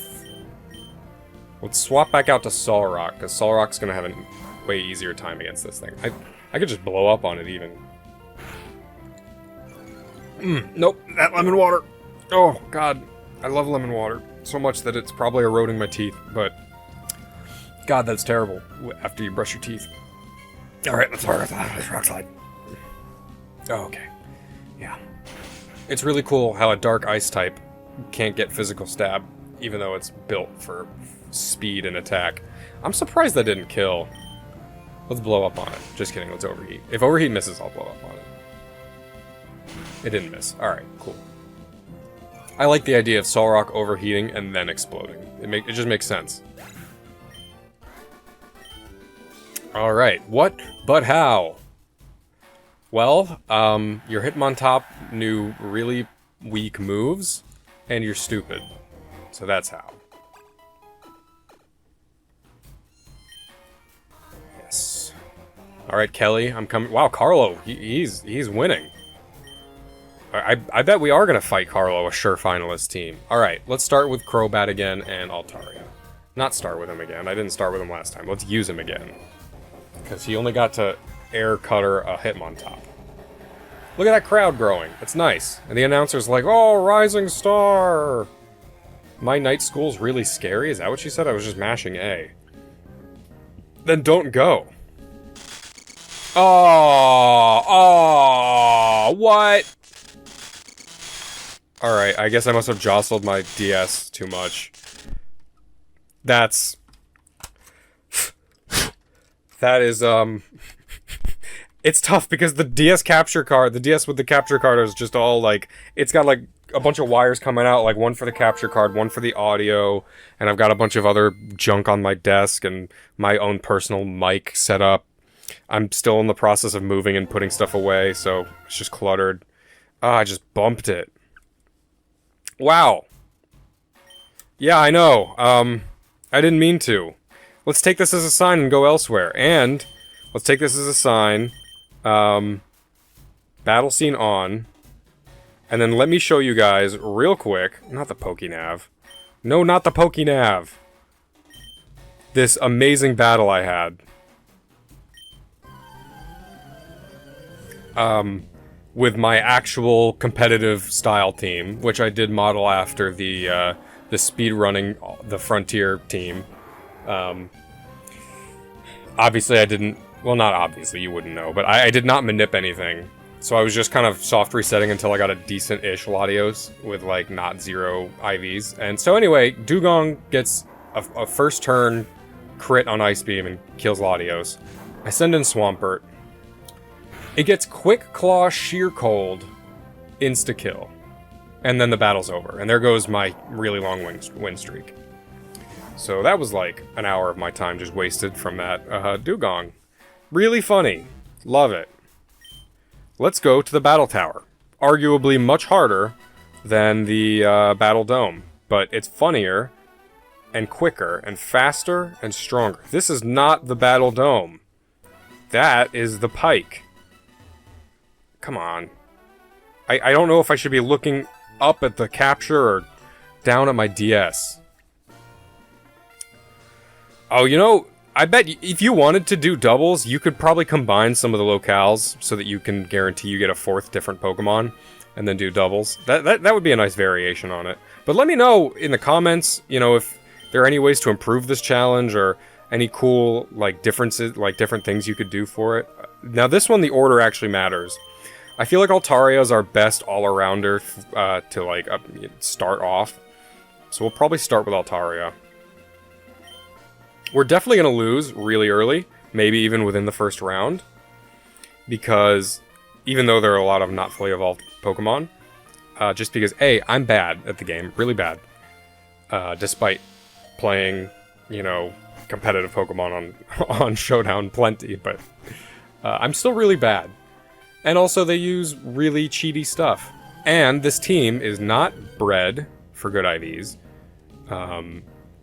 Let's swap back out to Solrock, because Solrock's gonna have a way easier time against this thing. I could just blow up on it even. Nope, that lemon water. Oh, God. I love lemon water so much that it's probably eroding my teeth, but... God, that's terrible after you brush your teeth. Alright, let's start with this rock slide. Oh, okay. Yeah. It's really cool how a dark ice type can't get physical stab, even though it's built for speed and attack. I'm surprised that didn't kill. Let's blow up on it. Just kidding, let's overheat. If overheat misses, I'll blow up on it. It didn't miss. Alright, cool. I like the idea of Solrock overheating and then exploding. It just makes sense. Alright, what but how? Well, your Hitmontop knew really weak moves, and you're stupid. So that's how. Yes. Alright, Kelly, I'm coming. Wow, Carlo, he's winning. I bet we are going to fight Carlo, a sure finalist team. Alright, let's start with Crobat again and Altaria. Not start with him again. I didn't start with him last time. Let's use him again. Because he only got to air cutter a Hitmontop. Look at that crowd growing. It's nice. And the announcer's like, oh, Rising Star! My night school's really scary? Is that what she said? I was just mashing A. Then don't go. Oh, what? Alright, I guess I must have jostled my DS too much. That's... That is, it's tough because the DS capture card, the DS with the capture card is just all, like, it's got, like, a bunch of wires coming out, like, one for the capture card, one for the audio, and I've got a bunch of other junk on my desk and my own personal mic set up. I'm still in the process of moving and putting stuff away, so it's just cluttered. Ah, I just bumped it. Wow. Yeah, I know. I didn't mean to. Let's take this as a sign and go elsewhere. And let's take this as a sign. Battle scene on. And then let me show you guys real quick. Not the Pokénav. No, not the Pokénav. This amazing battle I had. With my actual competitive style team, which I did model after the speedrunning, the Frontier team. Obviously I didn't, well, not obviously, you wouldn't know, but I did not manip anything. So I was just kind of soft resetting until I got a decent-ish Latios with, like, not 0 IVs. And so anyway, Dugong gets a first turn crit on Ice Beam and kills Latios. I send in Swampert. It gets Quick Claw Sheer Cold, insta-kill. And then the battle's over. And there goes my really long win streak. So that was like an hour of my time just wasted from that Dugong. Really funny. Love it. Let's go to the Battle Tower. Arguably much harder than the Battle Dome. But it's funnier and quicker and faster and stronger. This is not the Battle Dome. That is the Pike. Come on. I don't know if I should be looking up at the capture or down at my DS. Oh, you know, I bet if you wanted to do doubles, you could probably combine some of the locales so that you can guarantee you get a 4th different Pokemon and then do doubles. That would be a nice variation on it. But let me know in the comments, you know, if there are any ways to improve this challenge or any cool, like, differences, like, different things you could do for it. Now, this one, the order actually matters. I feel like Altaria is our best all-arounder to, like, start off. So we'll probably start with Altaria. We're definitely going to lose really early, maybe even within the first round, because even though there are a lot of not fully evolved Pokemon, just because, A, I'm bad at the game, really bad, despite playing, you know, competitive Pokemon on Showdown plenty, but I'm still really bad. And also they use really cheaty stuff. And this team is not bred for good IVs.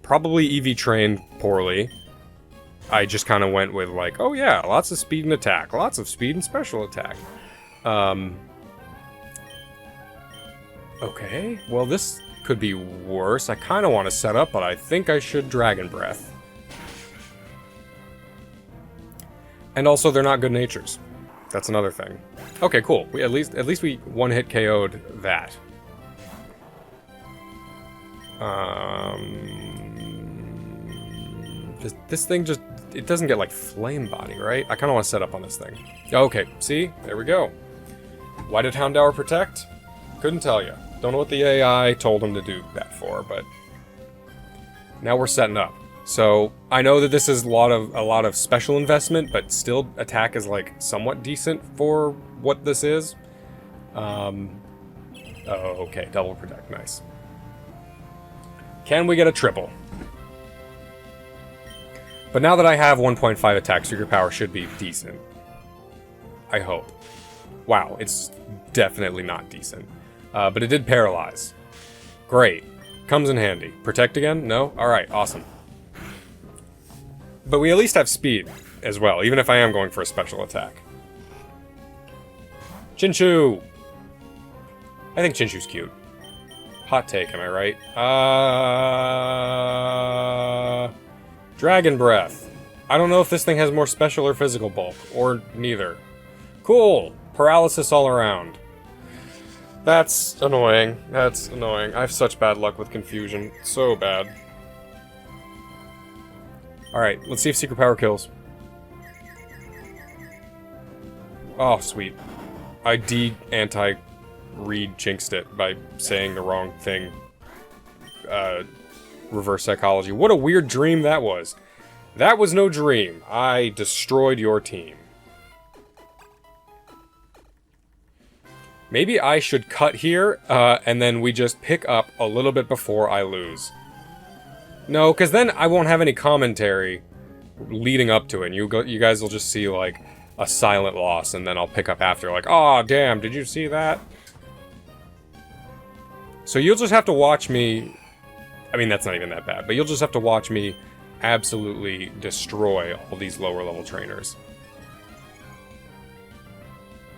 Probably EV trained poorly. I just kind of went with like, oh yeah, lots of speed and attack. Lots of speed and special attack. Okay, well this could be worse. I kind of want to set up, but I think I should Dragon Breath. And also, they're not good natures. That's another thing. Okay, cool. We at least we one-hit KO'd that. This thing just... It doesn't get, like, flame body, right? I kind of want to set up on this thing. Okay, see? There we go. Why did Houndour protect? Couldn't tell you. Don't know what the AI told him to do that for, but... Now we're setting up. So, I know that this is a lot of special investment, but still attack is, like, somewhat decent for what this is. Oh, okay. Double protect. Nice. Can we get a triple? But now that I have 1.5 attack, Secret Power should be decent. I hope. Wow, it's definitely not decent. But it did paralyze. Great. Comes in handy. Protect again? No? Alright, awesome. But we at least have speed as well, even if I am going for a special attack. Chinchou! I think Chinchou's cute. Hot take, am I right? Dragon Breath. I don't know if this thing has more special or physical bulk, or neither. Cool! Paralysis all around. That's annoying. That's annoying. I have such bad luck with confusion. So bad. Alright, let's see if Secret Power kills. Oh, sweet. I anti-read jinxed it by saying the wrong thing. Reverse psychology. What a weird dream that was. That was no dream. I destroyed your team. Maybe I should cut here, and then we just pick up a little bit before I lose. No, because then I won't have any commentary leading up to it. You guys will just see, like, a silent loss, and then I'll pick up after, like, oh, damn, did you see that? So you'll just have to watch me... I mean, that's not even that bad, but you'll just have to watch me absolutely destroy all these lower-level trainers.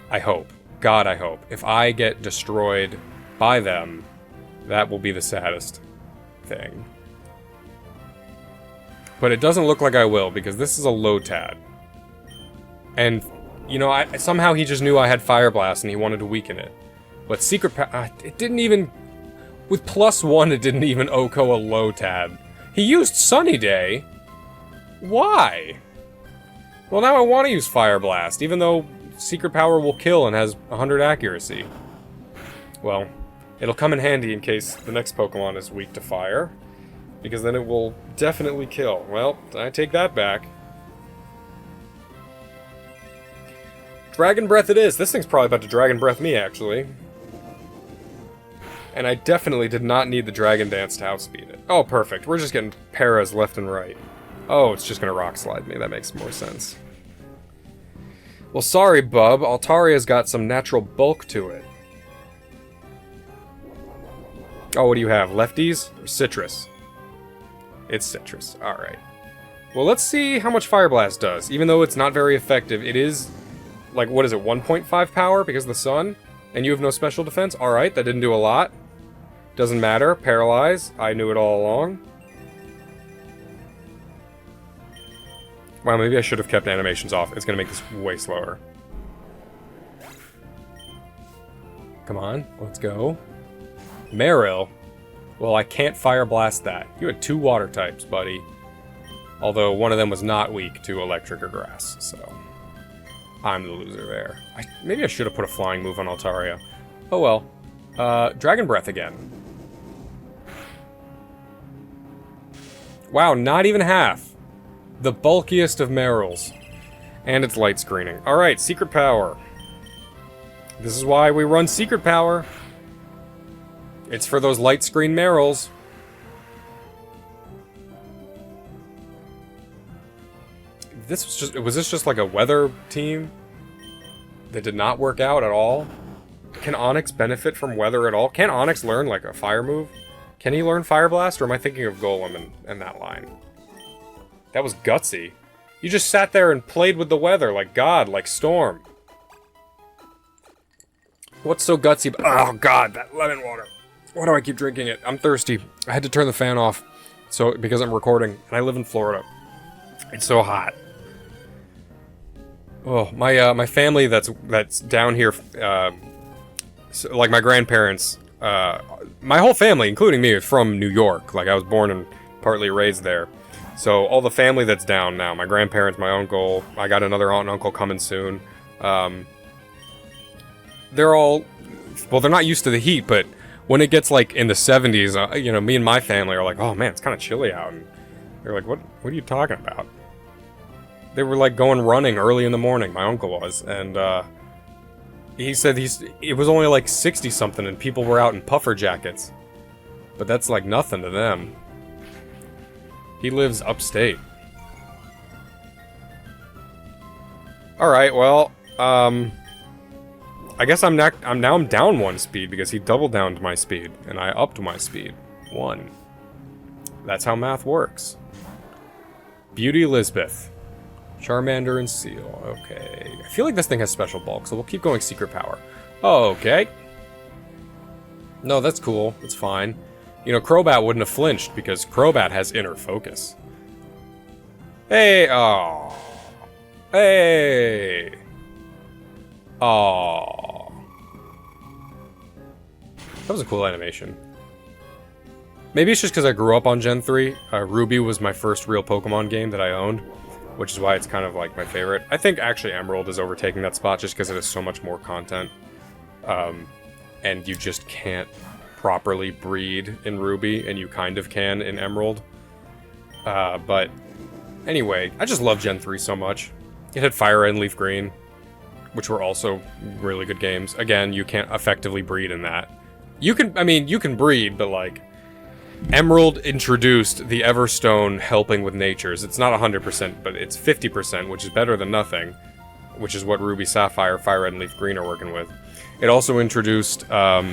I hope. God, I hope. If I get destroyed by them, that will be the saddest thing. But it doesn't look like I will, because this is a Lotad. And, you know, somehow he just knew I had Fire Blast and he wanted to weaken it. But Secret Power... it didn't even... With +1, it didn't even OHKO a Lotad. He used Sunny Day? Why? Well, now I want to use Fire Blast, even though Secret Power will kill and has 100 accuracy. Well, it'll come in handy in case the next Pokemon is weak to fire, because then it will definitely kill. Well, I take that back. Dragon Breath it is. This thing's probably about to Dragon Breath me, actually. And I definitely did not need the Dragon Dance to outspeed it. Oh, perfect. We're just getting paras left and right. Oh, it's just gonna Rock Slide me. That makes more sense. Well, sorry, bub. Altaria's got some natural bulk to it. Oh, what do you have? Lefties? Or Citrus? It's Citrus. Alright. Well, let's see how much Fire Blast does. Even though it's not very effective, it is... Like, what is it? 1.5 power because of the sun? And you have no special defense? Alright, that didn't do a lot. Doesn't matter. Paralyze. I knew it all along. Wow, maybe I should have kept animations off. It's gonna make this way slower. Come on, let's go. Marill? Well, I can't Fire Blast that. You had 2 water types, buddy. Although one of them was not weak to electric or grass, so... I'm the loser there. Maybe I should have put a flying move on Altaria. Oh well. Dragon Breath again. Wow, not even half. The bulkiest of Marills. And it's light screening. Alright, Secret Power. This is why we run Secret Power. It's for those light screen Marills. Was this just like a weather team that did not work out at all? Can Onyx benefit from weather at all? Can Onyx learn like a fire move? Can he learn Fire Blast, or am I thinking of Golem in that line? That was gutsy. You just sat there and played with the weather like God, like Storm. What's so gutsy? Oh God, that lemon water. Why do I keep drinking it? I'm thirsty. I had to turn the fan off because I'm recording, and I live in Florida. It's so hot. Oh, my family that's down here, so, like my grandparents, my whole family, including me, is from New York. Like I was born and partly raised there. So all the family that's down now, my grandparents, my uncle, I got another aunt and uncle coming soon. They're all, well, they're not used to the heat, but when it gets like in the 70s, you know, me and my family are like, oh man, it's kind of chilly out. And they're like, what are you talking about? They were like going running early in the morning, my uncle was, and he said it was only like 60 something and people were out in puffer jackets. But that's like nothing to them. He lives upstate. Alright, well, I guess I'm down 1 speed because he doubled down to my speed and I upped my speed 1. That's how math works. Beauty Elizabeth. Charmander and Seal. Okay. I feel like this thing has special bulk, so we'll keep going secret power. Okay. No, that's cool. That's fine. You know, Crobat wouldn't have flinched because Crobat has inner focus. Hey, oh. Hey. Oh. That was a cool animation. Maybe it's just because I grew up on Gen 3. Ruby was my first real Pokemon game that I owned, which is why it's kind of like my favorite. I think actually Emerald is overtaking that spot just because it has so much more content. And you just can't properly breed in Ruby, and you kind of can in Emerald. But anyway, I just love Gen 3 so much. It had Fire Red and Leaf Green, which were also really good games. Again, you can't effectively breed in that. You can breed, but like, Emerald introduced the Everstone helping with natures. It's not 100%, but it's 50%, which is better than nothing, which is what Ruby Sapphire, Fire Red, and Leaf Green are working with. It also introduced, oh,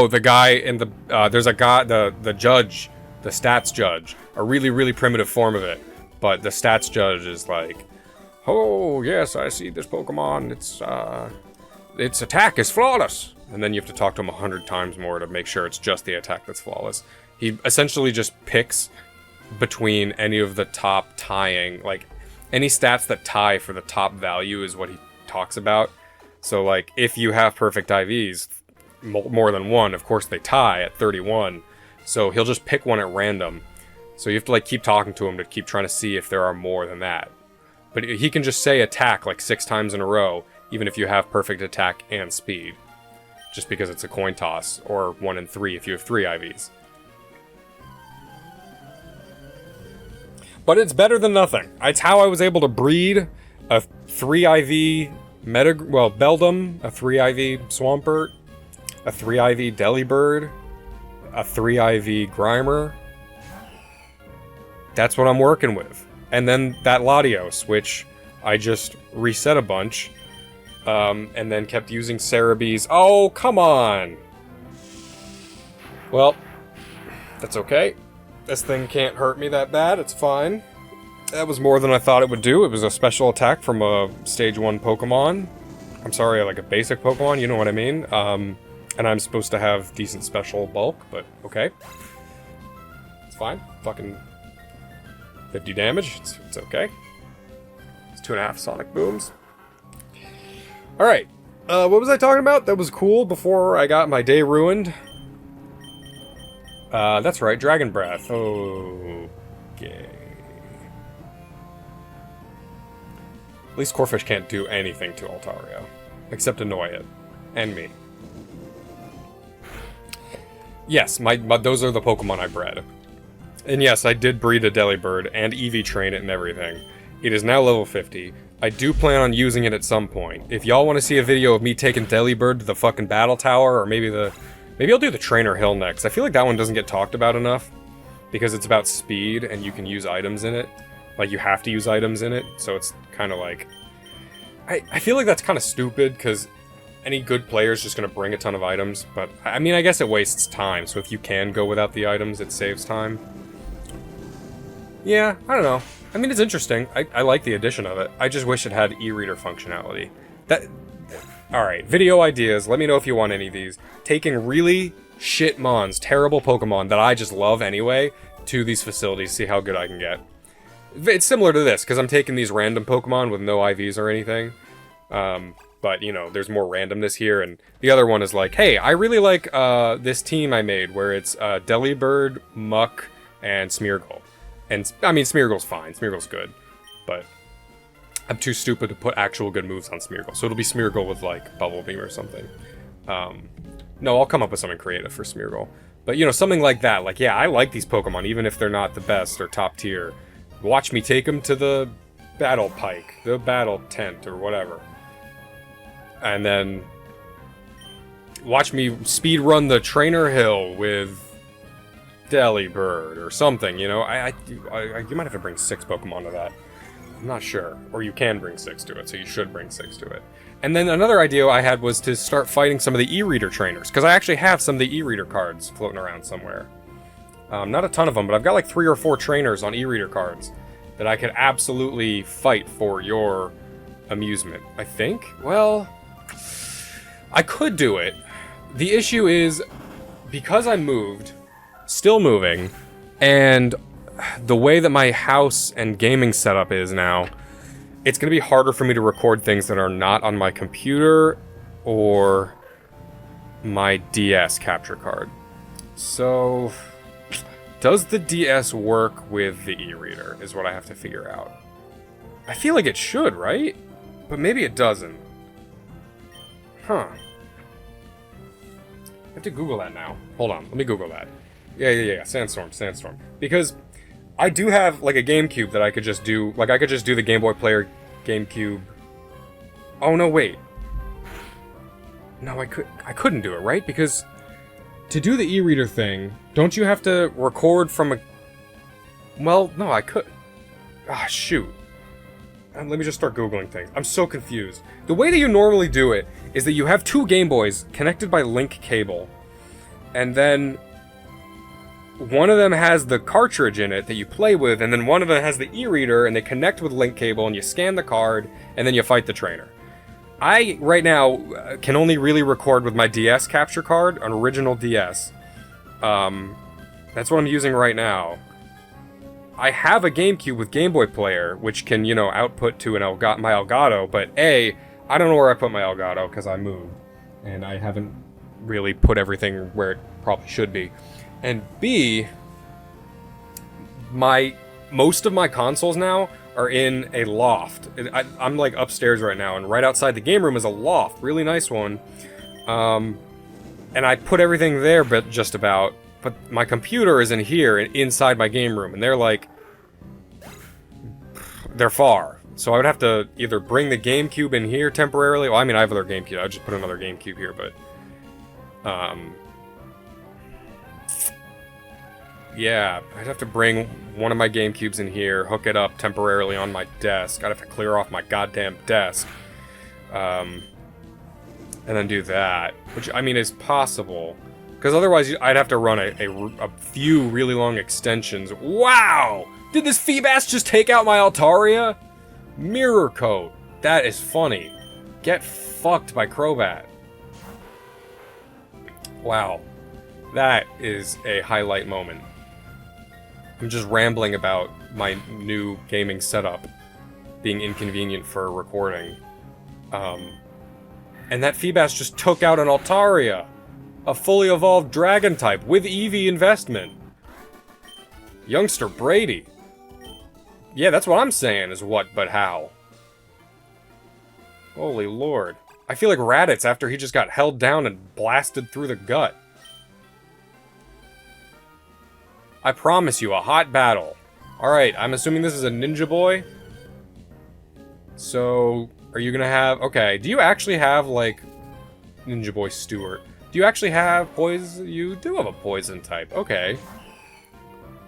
the guy in the, there's a guy, the judge, the stats judge, a really, really primitive form of it, but the stats judge is like, oh, yes, I see this Pokemon. Its attack is flawless. And then you have to talk to him 100 times more to make sure it's just the attack that's flawless. He essentially just picks between any of the top tying, like, any stats that tie for the top value is what he talks about. So, like, if you have perfect IVs, more than one, of course they tie at 31. So he'll just pick one at random. So you have to, like, keep talking to him to keep trying to see if there are more than that. But he can just say attack like 6 times in a row, even if you have perfect attack and speed. Just because it's a coin toss, or 1 in 3 if you have 3 IVs. But it's better than nothing. It's how I was able to breed a 3 IV Beldum, a 3 IV Swampert, a 3 IV Delibird, a 3 IV Grimer. That's what I'm working with. And then that Latios, which I just reset a bunch, and then kept using Cerebees. Oh, come on! Well, that's okay. This thing can't hurt me that bad, it's fine. That was more than I thought it would do. It was a special attack from a Stage 1 Pokemon. I'm sorry, like a basic Pokemon, you know what I mean? And I'm supposed to have decent special bulk, but okay. It's fine. Fucking 50 damage, it's okay. It's 2.5 Sonic Booms. Alright, what was I talking about? That was cool before I got my day ruined. That's right, Dragon Breath. Okay. At least Corphish can't do anything to Altaria. Except annoy it. And me. Yes, those are the Pokemon I bred. And yes, I did breed a Delibird and EV train it and everything. It is now level 50. I do plan on using it at some point. If y'all want to see a video of me taking Delibird to the fucking battle tower, or maybe I'll do the Trainer Hill next. I feel like that one doesn't get talked about enough, because it's about speed and you can use items in it. Like, you have to use items in it, so it's kind of like... I feel like that's kind of stupid, because any good player is just going to bring a ton of items, but I mean, I guess it wastes time, so if you can go without the items, it saves time. Yeah, I don't know. I mean, it's interesting. I like the addition of it. I just wish it had e-reader functionality. Alright, video ideas. Let me know if you want any of these. Taking really shit mons, terrible Pokemon that I just love anyway, to these facilities, see how good I can get. It's similar to this, because I'm taking these random Pokemon with no IVs or anything. But, you know, there's more randomness here, and the other one is like, hey, I really like this team I made, where it's Delibird, Muck, and Smeargle. And, I mean, Smeargle's fine. Smeargle's good. But I'm too stupid to put actual good moves on Smeargle. So it'll be Smeargle with, like, Bubble Beam or something. No, I'll come up with something creative for Smeargle. But, you know, something like that. Like, yeah, I like these Pokemon, even if they're not the best or top tier. Watch me take them to the Battle Pike, the Battle Tent, or whatever. And then watch me speed run the Trainer Hill with Delibird or something, you know? You might have to bring 6 Pokemon to that. I'm not sure. Or you can bring 6 to it, so you should bring 6 to it. And then another idea I had was to start fighting some of the e-reader trainers, because I actually have some of the e-reader cards floating around somewhere. Not a ton of them, but I've got like 3 or 4 trainers on e-reader cards that I could absolutely fight for your amusement, I think. Well, I could do it. The issue is, because I moved, still moving, and the way that my house and gaming setup is now, it's going to be harder for me to record things that are not on my computer or my DS capture card. So, does the DS work with the e-reader, is what I have to figure out. I feel like it should, right? But maybe it doesn't. Huh. I have to Google that now. Hold on, let me Google that. Yeah. Sandstorm. Because I do have, like, a GameCube that I could just do. Like, I could just do the Game Boy Player GameCube. Oh, no, wait. No, I couldn't do it, right? Because to do the e-reader thing, don't you have to record from a... Well, no, I could... Ah, shoot. Let me just start Googling things. I'm so confused. The way that you normally do it is that you have 2 Game Boys connected by link cable, and then one of them has the cartridge in it that you play with, and then one of them has the e-reader, and they connect with link cable, and you scan the card, and then you fight the trainer. I, right now, can only really record with my DS capture card, an original DS. That's what I'm using right now. I have a GameCube with Game Boy Player, which can, you know, output to an my Elgato, but A, I don't know where I put my Elgato, because I moved, and I haven't really put everything where it probably should be. And B, most of my consoles now are in a loft. I'm like upstairs right now, and right outside the game room is a loft, really nice one. And I put everything there, but just about. But my computer is in here, inside my game room, and they're far. So I would have to either bring the GameCube in here temporarily. Well, I mean, I have another GameCube. I'll just put another GameCube here, but yeah, I'd have to bring one of my GameCubes in here, hook it up temporarily on my desk. I'd have to clear off my goddamn desk. And then do that. Which, I mean, is possible. Because otherwise, I'd have to run a few really long extensions. Wow! Did this Feebas just take out my Altaria? Mirror coat. That is funny. Get fucked by Crobat. Wow. That is a highlight moment. I'm just rambling about my new gaming setup being inconvenient for recording. And that Feebas just took out an Altaria. A fully evolved dragon type with EV investment. Youngster Brady. Yeah, that's what I'm saying is what, but how. Holy lord. I feel like Raditz after he just got held down and blasted through the gut. I promise you, a hot battle. Alright, I'm assuming this is a Ninja Boy. So, are you gonna have... Okay, do you actually have, like... Ninja Boy Stewart. Do you actually have poison? You do have a poison type. Okay.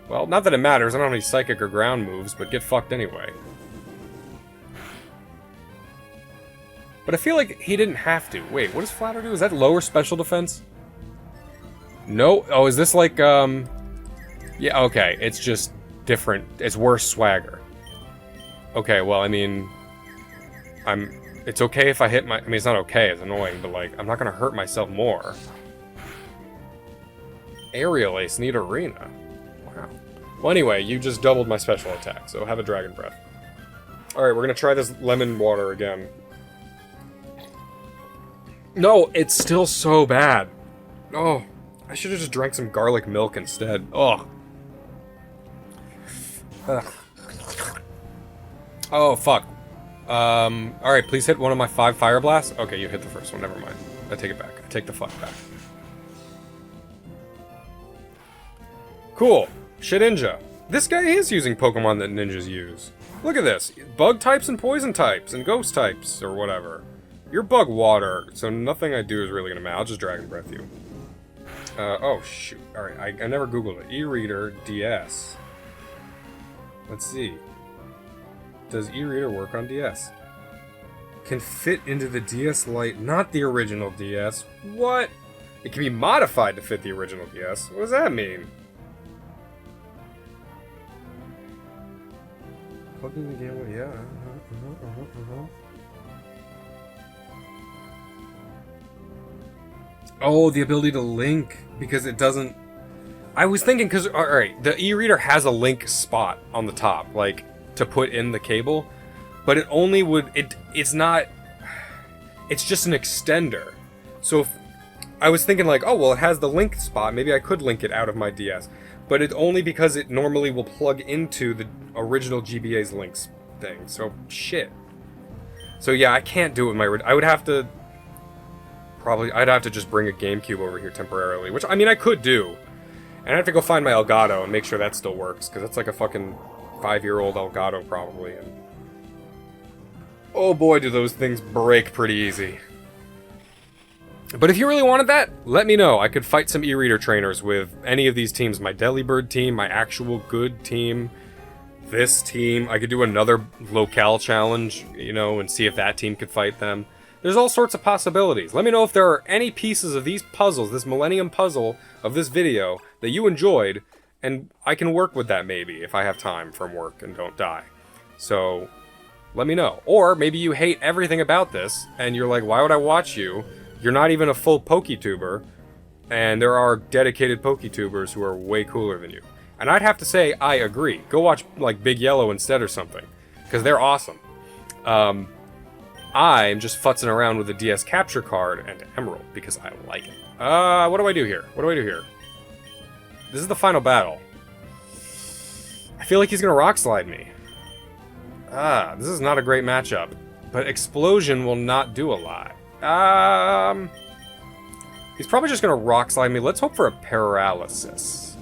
Well, not that it matters. I don't have any psychic or ground moves, but get fucked anyway. But I feel like he didn't have to. Wait, what does Flatter do? Is that lower special defense? No. Oh, is this like, Yeah, okay. It's just different. It's worse swagger. Okay, well, I mean... It's okay if I hit my... I mean, it's not okay, it's annoying, but, like, I'm not gonna hurt myself more. Aerial Ace, need Arena. Wow. Well, anyway, you just doubled my special attack, so have a Dragon Breath. Alright, we're gonna try this lemon water again. No, it's still so bad. Oh, I should have just drank some garlic milk instead. Oh. Ugh. Oh, fuck. Alright, please hit one of my 5 Fire Blasts. Okay, you hit the first one, never mind. I take it back. I take the fuck back. Cool. Shedinja. This guy is using Pokemon that ninjas use. Look at this. Bug types and poison types and ghost types or whatever. You're bug water, so nothing I do is really gonna matter. I'll just Dragon Breath you. Oh shoot. Alright, I never Googled it. E-Reader DS. Let's see. Does e-reader work on DS? Can fit into the DS Lite, not the original DS. What? It can be modified to fit the original DS. What does that mean? Plug in the game, yeah. Oh, the ability to link, because it doesn't... I was thinking, because, alright, the e-reader has a link spot on the top, like, to put in the cable, but it only would, it's not, it's just an extender. So if, I was thinking like, oh, well, it has the link spot, maybe I could link it out of my DS, but it's only because it normally will plug into the original GBA's links thing, so shit. So yeah, I can't do it with my, I would have to, I'd have to just bring a GameCube over here temporarily, which, I mean, I could do. And I have to go find my Elgato and make sure that still works, because that's like a fucking 5-year-old Elgato, probably. And oh boy, do those things break pretty easy. But if you really wanted that, let me know. I could fight some e-reader trainers with any of these teams. My Delibird team, my actual good team, this team. I could do another locale challenge, you know, and see if that team could fight them. There's all sorts of possibilities. Let me know if there are any pieces of these puzzles, this Millennium Puzzle of this video, that you enjoyed, and I can work with that maybe, if I have time from work and don't die. So, let me know. Or maybe you hate everything about this, and you're like, why would I watch you? You're not even a full PokeTuber, and there are dedicated PokeTubers who are way cooler than you. And I'd have to say, I agree. Go watch, like, Big Yellow instead or something, because they're awesome. I'm just futzing around with the DS Capture Card and Emerald, because I like it. What do I do here? What do I do here? This is the final battle. I feel like he's gonna Rock Slide me. This is not a great matchup. But Explosion will not do a lot. He's probably just gonna Rock Slide me. Let's hope for a Paralysis.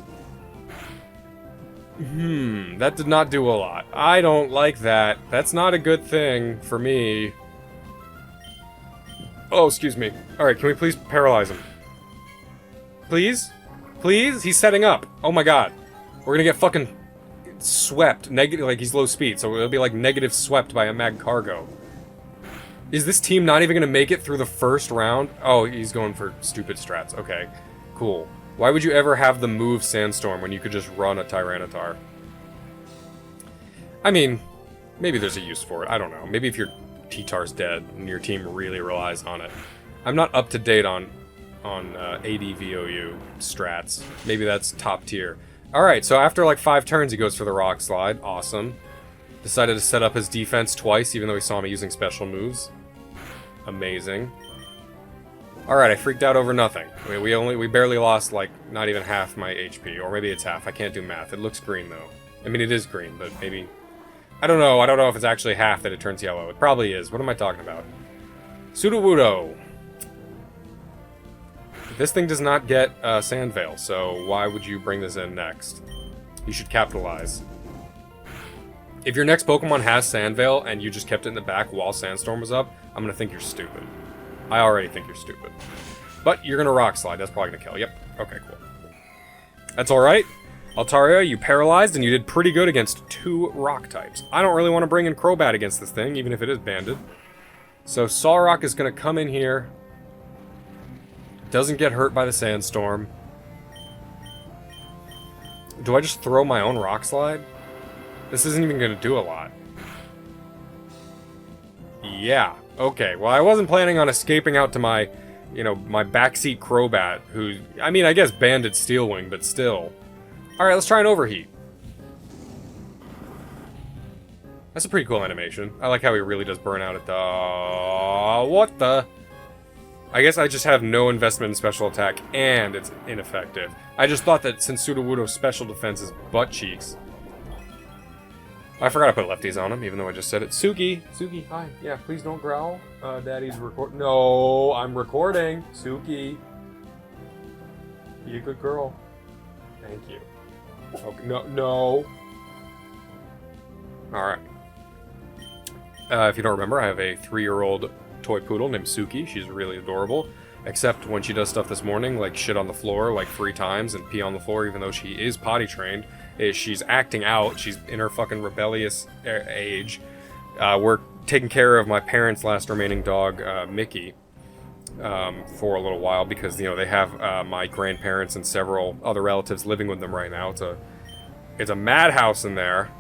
That did not do a lot. I don't like that. That's not a good thing for me. Oh, excuse me. Alright, can we please paralyze him? Please? Please? He's setting up. Oh my god. We're gonna get fucking swept. Negative, like he's low speed, so it'll be like negative swept by a Mag Cargo. Is this team not even gonna make it through the first round? Oh, he's going for stupid strats. Okay, cool. Why would you ever have the move Sandstorm when you could just run a Tyranitar? I mean, maybe there's a use for it. I don't know. Maybe if your T-Tar's dead and your team really relies on it. I'm not up to date on ADVOU strats. Maybe that's top tier. Alright, so after like 5 turns he goes for the Rock Slide. Awesome. Decided to set up his defense twice even though he saw me using special moves. Amazing. Alright, I freaked out over nothing. We barely lost like not even half my HP, or maybe it's half. I can't do math. It looks green though. I mean it is green, but maybe I don't know if it's actually half that it turns yellow. It probably is. What am I talking about? Sudowoodo. This thing does not get Sand Veil, so why would you bring this in next? You should capitalize. If your next Pokemon has Sand Veil and you just kept it in the back while Sandstorm was up, I'm gonna think you're stupid. I already think you're stupid. But you're gonna Rock Slide. That's probably gonna kill. Yep. Okay, cool. That's alright. Altaria, you paralyzed, and you did pretty good against 2 rock types. I don't really want to bring in Crobat against this thing, even if it is banded. So Solrock is going to come in here. Doesn't get hurt by the Sandstorm. Do I just throw my own Rock Slide? This isn't even going to do a lot. Yeah. Okay, well, I wasn't planning on escaping out to my, you know, my backseat Crobat, who, I mean, I guess banded Steelwing, but still. Alright, let's try an Overheat. That's a pretty cool animation. I like how he really does burn out at the... What the... I guess I just have no investment in special attack, and it's ineffective. I just thought that since Sudowoodo's special defense is butt cheeks. I forgot to put lefties on him, even though I just said it. Suki! Suki, hi. Yeah, please don't growl. Daddy's record... No, I'm recording. Suki. Be a good girl. Thank you. Okay, no. Alright. If you don't remember, I have a 3-year-old toy poodle named Suki. She's really adorable. Except when she does stuff this morning, like shit on the floor like 3 times and pee on the floor, even though she is potty trained. She's acting out. She's in her fucking rebellious age. We're taking care of my parents' last remaining dog, Mickey, for a little while because, you know, they have my grandparents and several other relatives living with them right now. It's a madhouse in there.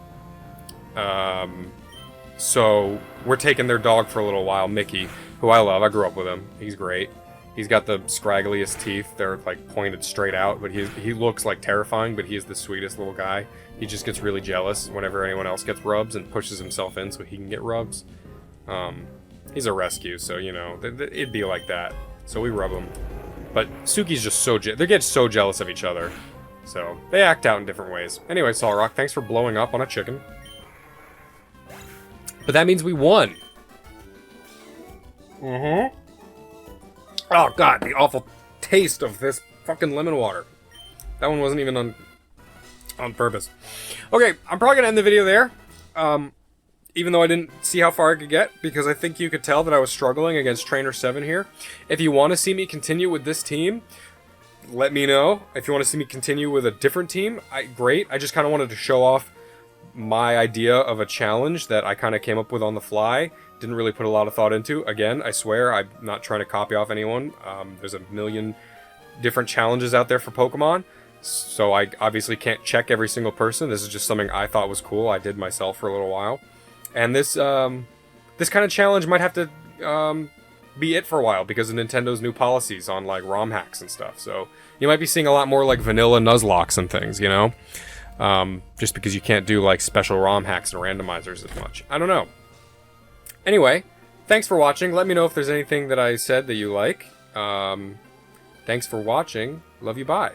So we're taking their dog for a little while, Mickey, who I love. I grew up with him. He's great. He's got the scraggliest teeth. They're like pointed straight out, but he looks like terrifying, but he's the sweetest little guy. He just gets really jealous whenever anyone else gets rubs and pushes himself in so he can get rubs. He's a rescue, so, you know, it'd be like that. So we rub him. But Suki's just so they get so jealous of each other. So they act out in different ways. Anyway, Solrock, thanks for blowing up on a chicken. But that means we won. Mm-hmm. Oh, God, the awful taste of this fucking lemon water. That one wasn't even on purpose. Okay, I'm probably going to end the video there. Even though I didn't see how far I could get, because I think you could tell that I was struggling against Trainer 7 here. If you want to see me continue with this team, let me know. If you want to see me continue with a different team, great. I just kind of wanted to show off my idea of a challenge that I kind of came up with on the fly. Didn't really put a lot of thought into. Again, I swear, I'm not trying to copy off anyone. There's a million different challenges out there for Pokemon, so I obviously can't check every single person. This is just something I thought was cool. I did myself for a little while. And this this kind of challenge might have to be it for a while because of Nintendo's new policies on like ROM hacks and stuff. So you might be seeing a lot more like vanilla Nuzlocks and things, you know? Just because you can't do like special ROM hacks and randomizers as much. I don't know. Anyway, thanks for watching. Let me know if there's anything that I said that you like. Thanks for watching. Love you. Bye.